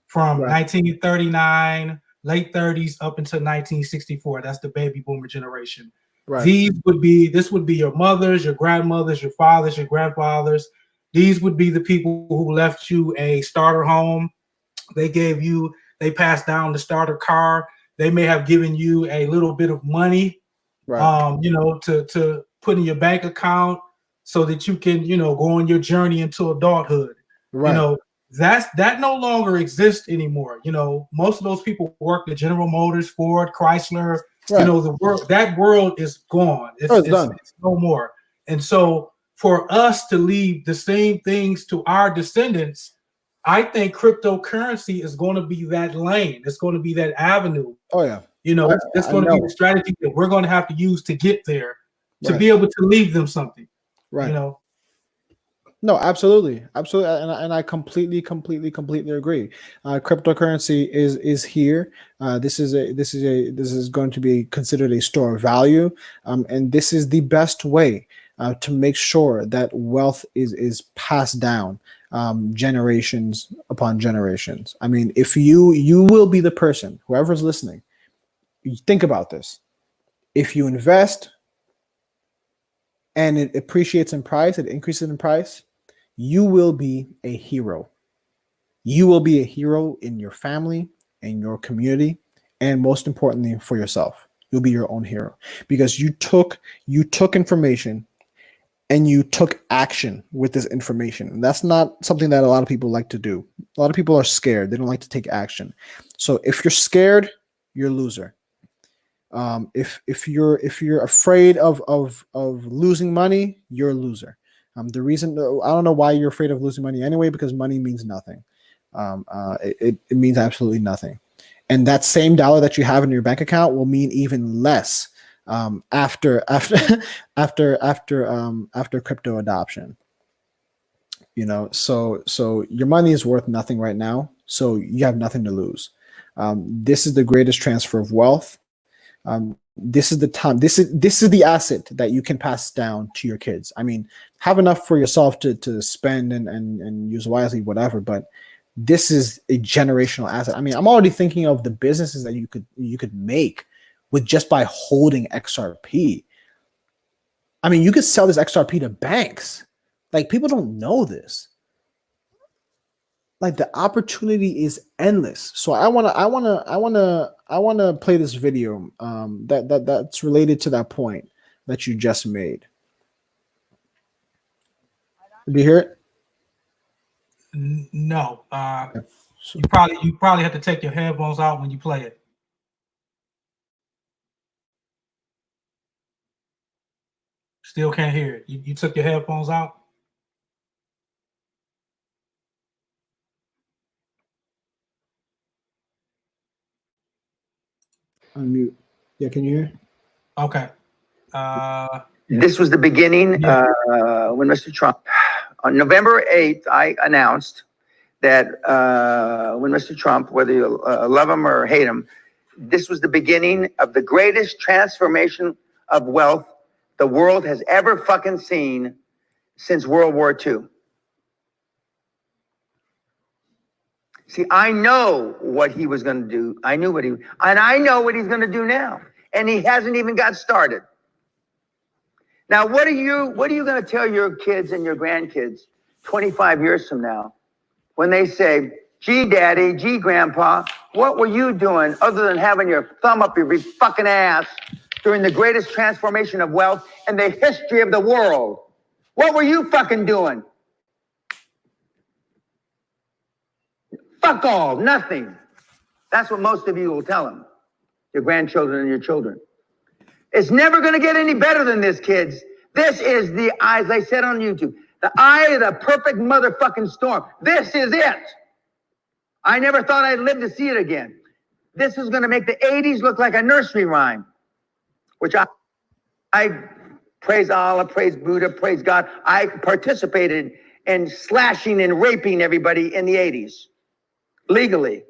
A: from
B: right,
A: 1939, late 30s up until 1964. That's the baby boomer generation.
B: right,
A: This would be your mothers, your grandmothers, your fathers, your grandfathers. These would be the people who left you a starter home. They passed down the starter car. They may have given you a little bit of money,
B: right,
A: to put in your bank account so that you can, go on your journey into adulthood.
B: right,
A: That no longer exists anymore. Most of those people worked at General Motors, Ford, Chrysler.
B: right.
A: That world is gone.
B: Oh, it's done.
A: It's no more. And so for us to leave the same things to our descendants, I think cryptocurrency is going to be that lane. It's going to be that avenue.
B: Oh yeah.
A: It's
B: I
A: going to be
B: know.
A: the strategy that we're going to have to use to get there, to
B: Right.
A: be able to leave them something.
B: Right. No, absolutely, absolutely, and I completely agree. Cryptocurrency is here. This is going to be considered a store of value, and this is the best way to make sure that wealth is passed down generations upon generations. I mean, if you will be the person, whoever's listening, you think about this. If you invest and it appreciates in price, it increases in price, you will be a hero. You will be a hero in your family, in your community, and most importantly, for yourself. You'll be your own hero because you took information and you took action with this information. And that's not something that a lot of people like to do. A lot of people are scared. They don't like to take action. So if you're scared, you're a loser. If you're afraid of losing money, you're a loser. The reason, I don't know why you're afraid of losing money anyway, because money means nothing. It means absolutely nothing. And that same dollar that you have in your bank account will mean even less after after crypto adoption. You know, so your money is worth nothing right now, so you have nothing to lose. This is the greatest transfer of wealth. This is the time. This is the asset that you can pass down to your kids. I mean, have enough for yourself to spend and use wisely, whatever. But this is a generational asset. I mean, I'm already thinking of the businesses that you could make with just by holding XRP. I mean, you could sell this XRP to banks. Like, people don't know this. Like, the opportunity is endless. So I wanna play this video that's related to that point that you just made. Do you hear it?
A: No.
B: So,
A: You probably have to take your headphones out when you play it. Still can't hear it. You took your headphones out?
B: unmute. Yeah, can you hear?
A: Okay.
C: This was the beginning when Mr. Trump, on November 8th, I announced that when Mr. Trump, whether you love him or hate him, this was the beginning of the greatest transformation of wealth the world has ever fucking seen since World War II. See, I know what he was going to do. I know what he's going to do now. And he hasn't even got started. Now, what are you going to tell your kids and your grandkids 25 years from now when they say, gee, daddy, gee, grandpa, what were you doing other than having your thumb up your fucking ass during the greatest transformation of wealth in the history of the world? What were you fucking doing? Fuck all, nothing. That's what most of you will tell them, your grandchildren and your children. It's never going to get any better than this, kids. This is the, as I said on YouTube, the eye of the perfect motherfucking storm. This is it. I never thought I'd live to see it again. This is going to make the 80s look like a nursery rhyme, which I praise Allah, praise Buddha, praise God. I participated in slashing and raping everybody in the 80s, legally.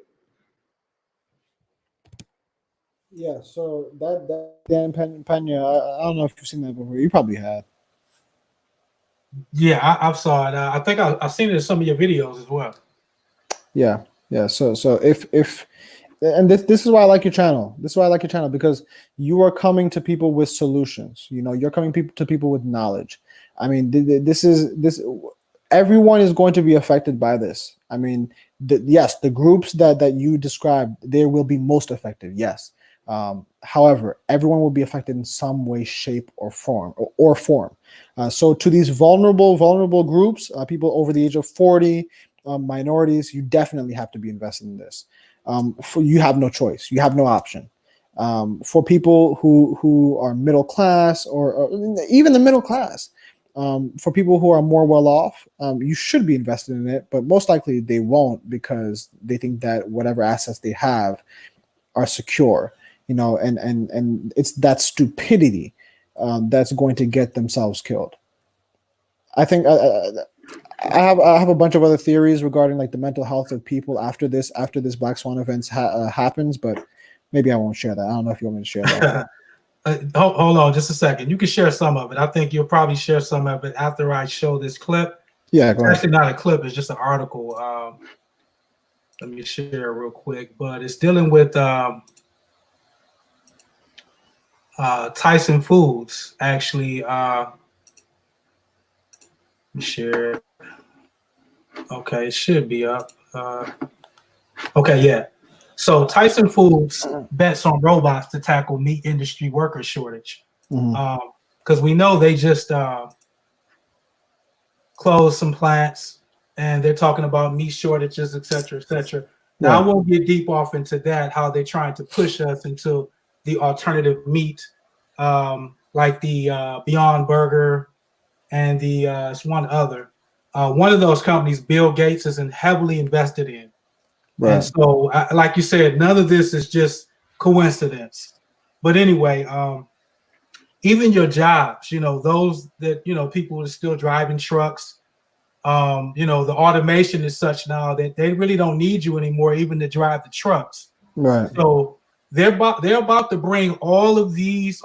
B: Yeah, so that Dan Pena, I don't know if you've seen that before. You probably have.
A: Yeah, I've saw it. I think I've seen it in some of your videos as well.
B: Yeah. So if and this is why I like your channel. This is why I like your channel, because you are coming to people with solutions. You know, you're coming to people with knowledge. I mean, this. Everyone is going to be affected by this. I mean, yes, the groups that you described, they will be most affected. Yes. However, everyone will be affected in some way, shape, or form. So to these vulnerable groups, people over the age of 40, minorities, you definitely have to be invested in this. You have no choice. You have no option. For people who are middle class or even the middle class, for people who are more well off, you should be invested in it, but most likely they won't, because they think that whatever assets they have are secure. You know, and it's that stupidity that's going to get themselves killed. I think I have a bunch of other theories regarding like the mental health of people after this Black Swan event happens, but maybe I won't share that. I don't know if you want me to share that.
A: Hold on just a second. You can share some of it. I think you'll probably share some of it after I show this clip.
B: Yeah,
A: it's actually not a clip. It's just an article. Let me share real quick, but it's dealing with Tyson Foods, actually. Let me share it. Okay, it should be up. Okay, yeah. So Tyson Foods bets on robots to tackle meat industry worker shortage. Because we know they just closed some plants, and they're talking about meat shortages, et cetera, et cetera. Now, I won't get deep off into that, how they're trying to push us into the alternative meat, like the Beyond Burger and the it's one other. One of those companies, Bill Gates, is heavily invested in. Right. And so, like you said, none of this is just coincidence. But anyway, even your jobs, those that, people are still driving trucks. The automation is such now that they really don't need you anymore, even to drive the trucks.
B: Right.
A: So they're about to bring all of these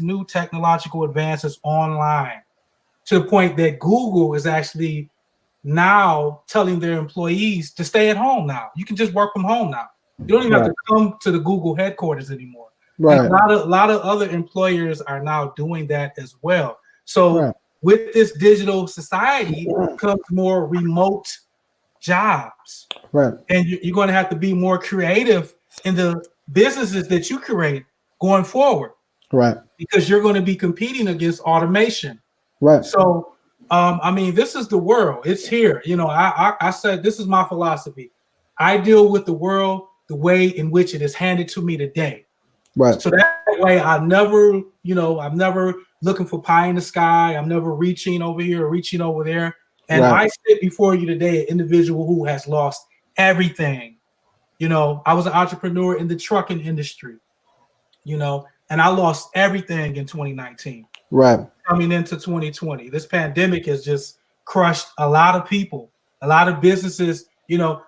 A: new technological advances online, to the point that Google is actually now telling their employees to stay at home now. You can just work from home now. You don't even have to come to the Google headquarters anymore.
B: Right.
A: And a lot of other employers are now doing that as well. So with this digital society comes more remote jobs.
B: Right.
A: And you're going to have to be more creative in the businesses that you create going forward.
B: Right.
A: Because you're going to be competing against automation.
B: Right.
A: So, this is the world. It's here. I said, this is my philosophy. I deal with the world the way in which it is handed to me today.
B: Right.
A: So that way I'm never looking for pie in the sky. I'm never reaching over here or reaching over there. And I sit before you today, an individual who has lost everything. I was an entrepreneur in the trucking industry, and I lost everything in 2019.
B: Right.
A: Coming into 2020, this pandemic has just crushed a lot of people, a lot of businesses,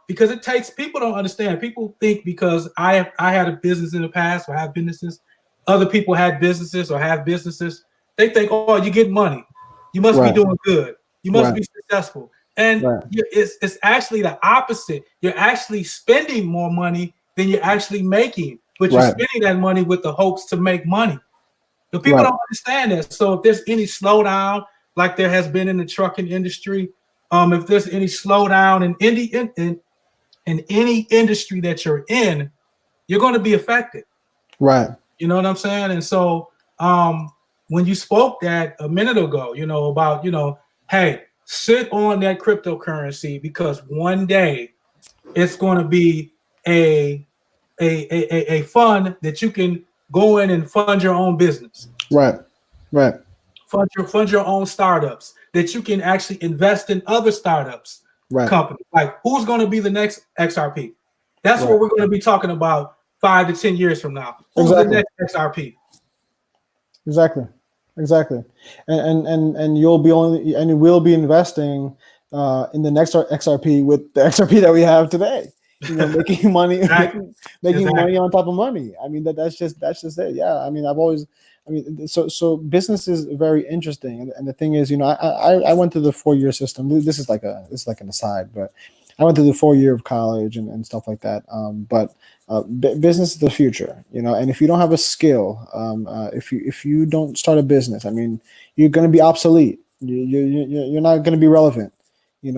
A: because it takes, people don't understand. People think because I had a business in the past, or have businesses, other people had businesses or have businesses. They think, oh, you get money. You must be doing good. You must be successful. And it's actually the opposite. You're actually spending more money than you're actually making, but you're spending that money with the hopes to make money. The people don't understand that. So if there's any slowdown, like there has been in the trucking industry, if there's any slowdown in any industry that you're in, you're going to be affected.
B: Right.
A: You know what I'm saying? And so when you spoke that a minute ago, about, hey, sit on that cryptocurrency, because one day it's going to be a fund that you can go in and fund your own business.
B: Right. Right.
A: Fund your own startups, that you can actually invest in other startups, companies. Like, who's going to be the next XRP? That's what we're going to be talking about 5 to 10 years from now. Who's the next XRP?
B: Exactly. And we'll be investing in the next XRP with the XRP that we have today. Making money, making money on top of money. I mean, that's just it. Yeah. I mean, so business is very interesting. And the thing is, I went through the 4-year system. This is like an aside, but I went through the 4-year of college and stuff like that. But business is the future, and if you don't have a skill, if you don't start a business, I mean, you're going to be obsolete. You're not going to be relevant.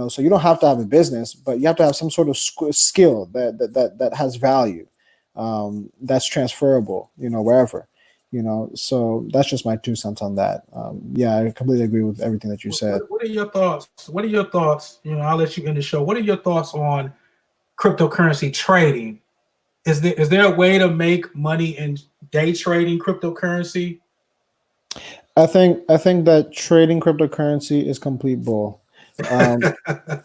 B: So you don't have to have a business, but you have to have some sort of skill that has value, that's transferable, wherever, so that's just my 2 cents on that. I completely agree with everything that you said.
A: What are your thoughts? I'll let you end the show. What are your thoughts on cryptocurrency trading? Is there a way to make money in day trading cryptocurrency?
B: I think that trading cryptocurrency is complete bull. No,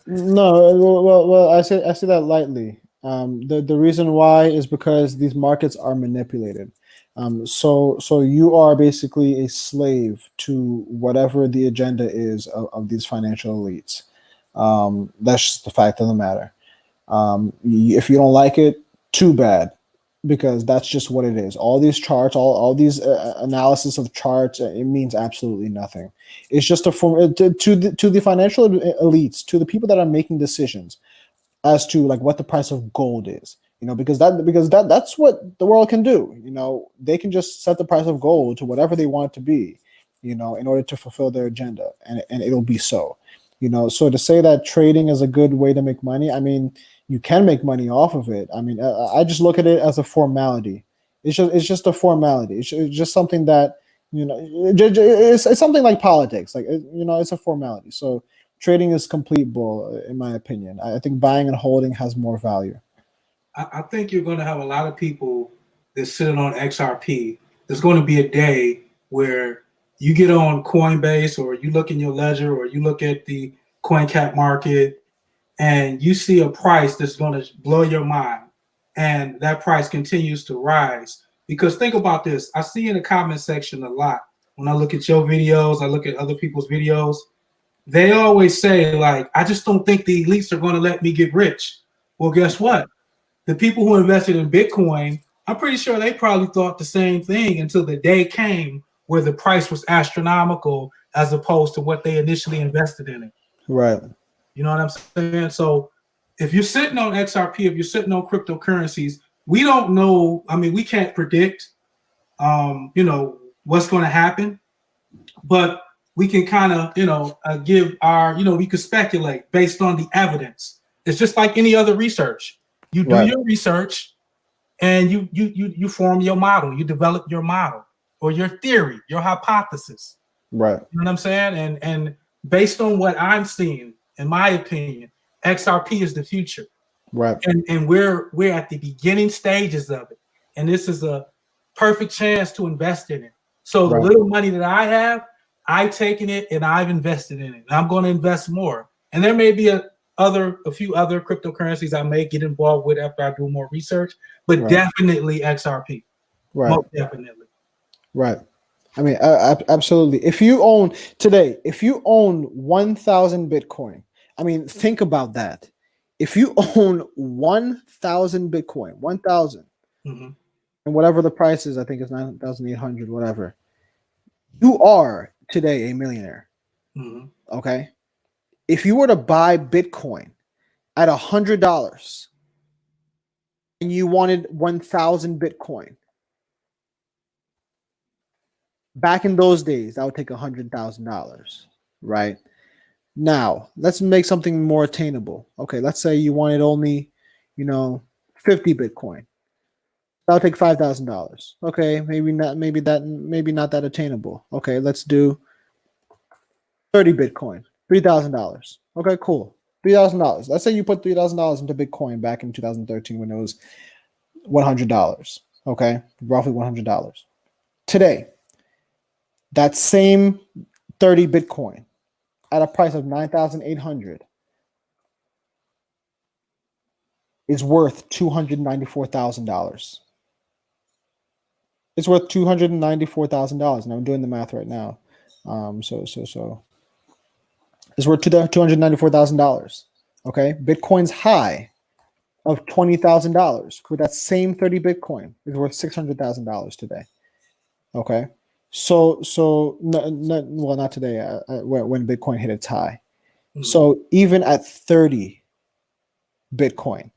B: well, I say that lightly. The reason why is because these markets are manipulated. So you are basically a slave to whatever the agenda is of these financial elites. That's just the fact of the matter. If you don't like it, too bad, because that's just what it is. All these charts, all these analysis of charts, it means absolutely nothing. It's just a form to the financial elites, to the people that are making decisions as to like what the price of gold is. Because that's what the world can do. They can just set the price of gold to whatever they want it to be, in order to fulfill their agenda, and it'll be so. So to say that trading is a good way to make money, I mean, you can make money off of it. I mean, I just look at it as a formality. It's just a formality. It's just something that, it's something like politics. Like, it's a formality. So trading is complete bull, in my opinion. I think buying and holding has more value.
A: I think you're going to have a lot of people that's sitting on XRP. There's going to be a day where you get on Coinbase, or you look in your ledger, or you look at the CoinCap market, and you see a price that's going to blow your mind, and that price continues to rise. Because think about this. I see in the comment section a lot when I look at your videos, I look at other people's videos, they always say, like, I just don't think the elites are going to let me get rich. Well, guess what? The people who invested in Bitcoin, I'm pretty sure they probably thought the same thing until the day came where the price was astronomical as opposed to what they initially invested in it.
B: Right.
A: You know what I'm saying? So if you're sitting on XRP, if you're sitting on cryptocurrencies, we don't know. I mean, we can't predict, what's going to happen, but we can kind of, give our, we could speculate based on the evidence. It's just like any other research. You do your research, and you form your model. You develop your model or your theory, your hypothesis.
B: Right.
A: You know what I'm saying? And based on what I'm seeing, in my opinion, XRP is the future.
B: Right.
A: And we're at the beginning stages of it. And this is a perfect chance to invest in it. So the little money that I have, I've taken it and I've invested in it. And I'm going to invest more. And there may be a few other cryptocurrencies I may get involved with after I do more research, but definitely XRP.
B: Right.
A: Most definitely.
B: Right. I mean, absolutely. If you own 1,000 Bitcoin, I mean, think about that. If you own 1,000 Bitcoin, 1,000, and whatever the price is, I think it's 9,800, whatever, you are today a millionaire. Okay. If you were to buy Bitcoin at $100 and you wanted 1,000 Bitcoin, back in those days, that would take $100,000, right? Now, let's make something more attainable. Okay, let's say you wanted only, 50 Bitcoin. That would take $5,000. Okay, maybe not that attainable. Okay, let's do 30 Bitcoin, $3,000. Okay, cool. $3,000. Let's say you put $3,000 into Bitcoin back in 2013 when it was $100. Okay, roughly $100. Today, that same 30 Bitcoin at a price of 9,800 is worth $294,000. It's worth $294,000. And I'm doing the math right now. So it's worth $294,000. Okay. Bitcoin's high of $20,000 with that same 30 Bitcoin is worth $600,000 today. Okay. So not today, when Bitcoin hit its high. So even at 30 Bitcoin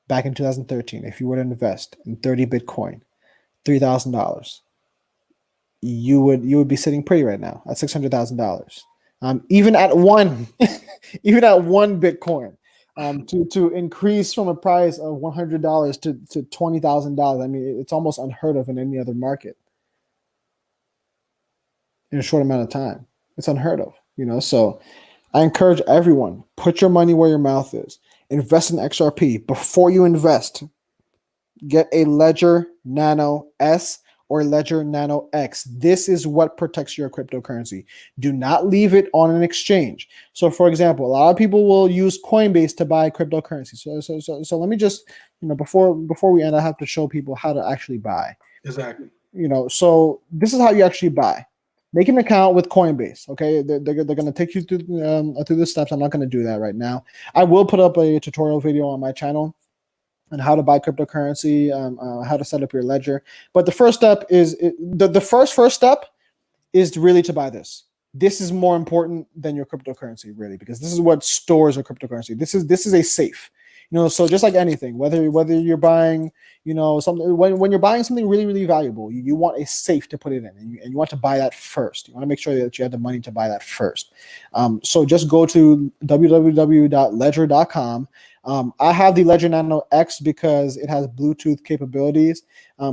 B: back in 2013, if you were to invest in 30 Bitcoin, $3,000, you would be sitting pretty right now at $600,000. Even at one Bitcoin, to increase from a price of $100 to $20,000. I mean, it's almost unheard of in any other market. In a short amount of time, it's unheard of, So I encourage everyone, put your money where your mouth is. Invest in XRP. Before you invest, get a Ledger Nano S or Ledger Nano X. This is what protects your cryptocurrency. Do not leave it on an exchange. So, for example, a lot of people will use Coinbase to buy cryptocurrency. So let me just, before we end, I have to show people how to actually buy.
A: Exactly.
B: So this is how you actually buy. Make an account with Coinbase. Okay, they're going to take you through the steps. I'm not going to do that right now. I will put up a tutorial video on my channel on how to buy cryptocurrency, how to set up your ledger. But the first step is the first step is really to buy this. This is more important than your cryptocurrency, really, because this is what stores your cryptocurrency. This is a safe. So just like anything, whether you're buying, something, when you're buying something really, really valuable, you want a safe to put it in, and you want to buy that first. You want to make sure that you have the money to buy that first. So just go to www.ledger.com. I have the Ledger Nano X because it has Bluetooth capabilities,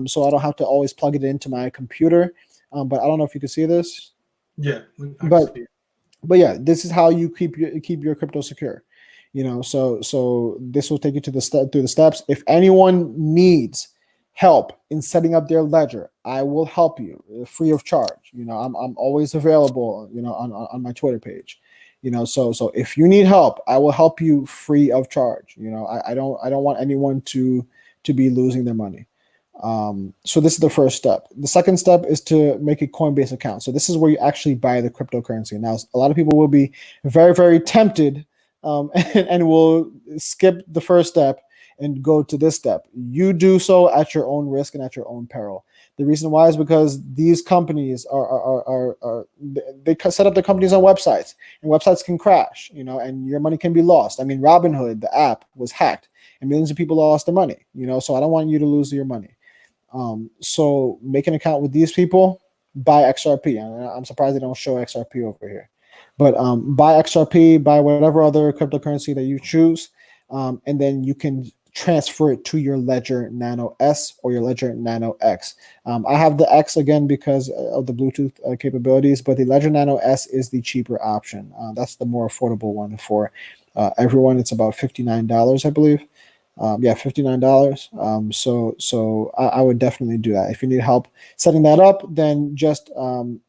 B: so I don't have to always plug it into my computer. But I don't know if you can see this.
A: Yeah,
B: but yeah, this is how you keep your crypto secure. So this will take you through the steps. If anyone needs help in setting up their ledger, I will help you free of charge. I'm always available, on my Twitter page. So if you need help, I will help you free of charge. I don't want anyone to be losing their money. So this is the first step. The second step is to make a Coinbase account. So this is where you actually buy the cryptocurrency. Now, a lot of people will be very, very tempted and will skip the first step and go to this step. You do so at your own risk and at your own peril. The reason why is because these companies they set up their companies on websites, and websites can crash, and your money can be lost. I mean, Robinhood, the app, was hacked, and millions of people lost their money. So I don't want you to lose your money. So make an account with these people, buy XRP. And I'm surprised they don't show XRP over here, but buy XRP, buy whatever other cryptocurrency that you choose, and then you can transfer it to your Ledger Nano S or your Ledger Nano X. I have the X again because of the Bluetooth capabilities, but the Ledger Nano S is the cheaper option. That's the more affordable one for everyone. It's about $59, I believe. $59. So I would definitely do that. If you need help setting that up, then just DM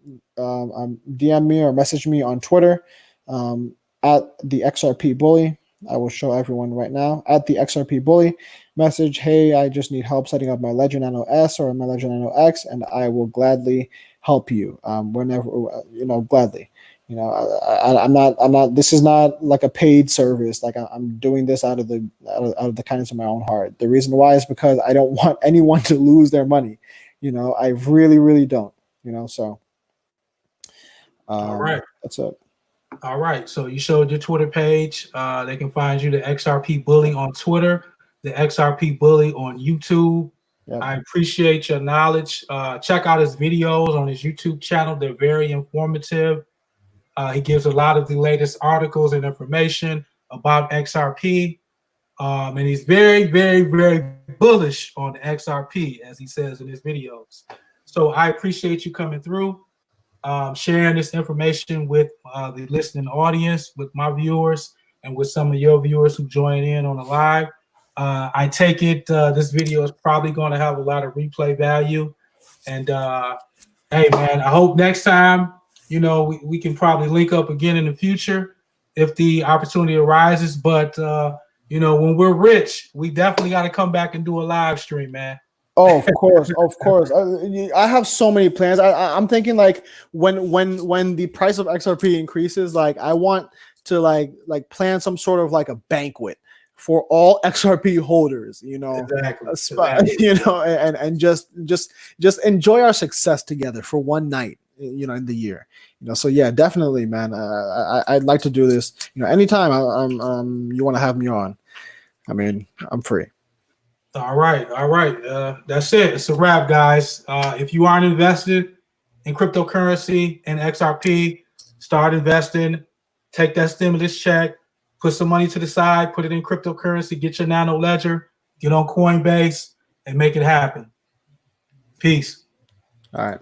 B: me or message me on Twitter at the XRP Bully. I will show everyone right now at the XRP Bully. Message, hey, I just need help setting up my Ledger Nano S or my Ledger Nano X, and I will gladly help you whenever, gladly. I'm not. This is not like a paid service. Like I'm doing this out of the kindness of my own heart. The reason why is because I don't want anyone to lose their money. I really, really don't. So.
A: All right.
B: That's it.
A: All right. So you showed your Twitter page. They can find you, the XRP Bully, on Twitter, the XRP Bully on YouTube. Yep. I appreciate your knowledge. Check out his videos on his YouTube channel. They're very informative. He gives a lot of the latest articles and information about XRP. And he's very, very, very bullish on the XRP, as he says in his videos. So I appreciate you coming through, sharing this information with the listening audience, with my viewers, and with some of your viewers who join in on the live. I take it this video is probably going to have a lot of replay value. And hey, man, I hope next time, we can probably link up again in the future if the opportunity arises. But, when we're rich, we definitely got to come back and do a live stream, man.
B: Oh, of course, of course. I have so many plans. I'm thinking like when the price of XRP increases, like I want to like plan some sort of like a banquet for all XRP holders,
A: Exactly.
B: And just enjoy our success together for one night, in the year, So yeah, definitely, man. I'd like to do this, anytime you want to have me on. I mean, I'm free.
A: All right. That's it. It's a wrap, guys. If you aren't invested in cryptocurrency and XRP, start investing. Take that stimulus check, put some money to the side, put it in cryptocurrency, get your Nano Ledger, get on Coinbase, and make it happen. Peace.
B: All right.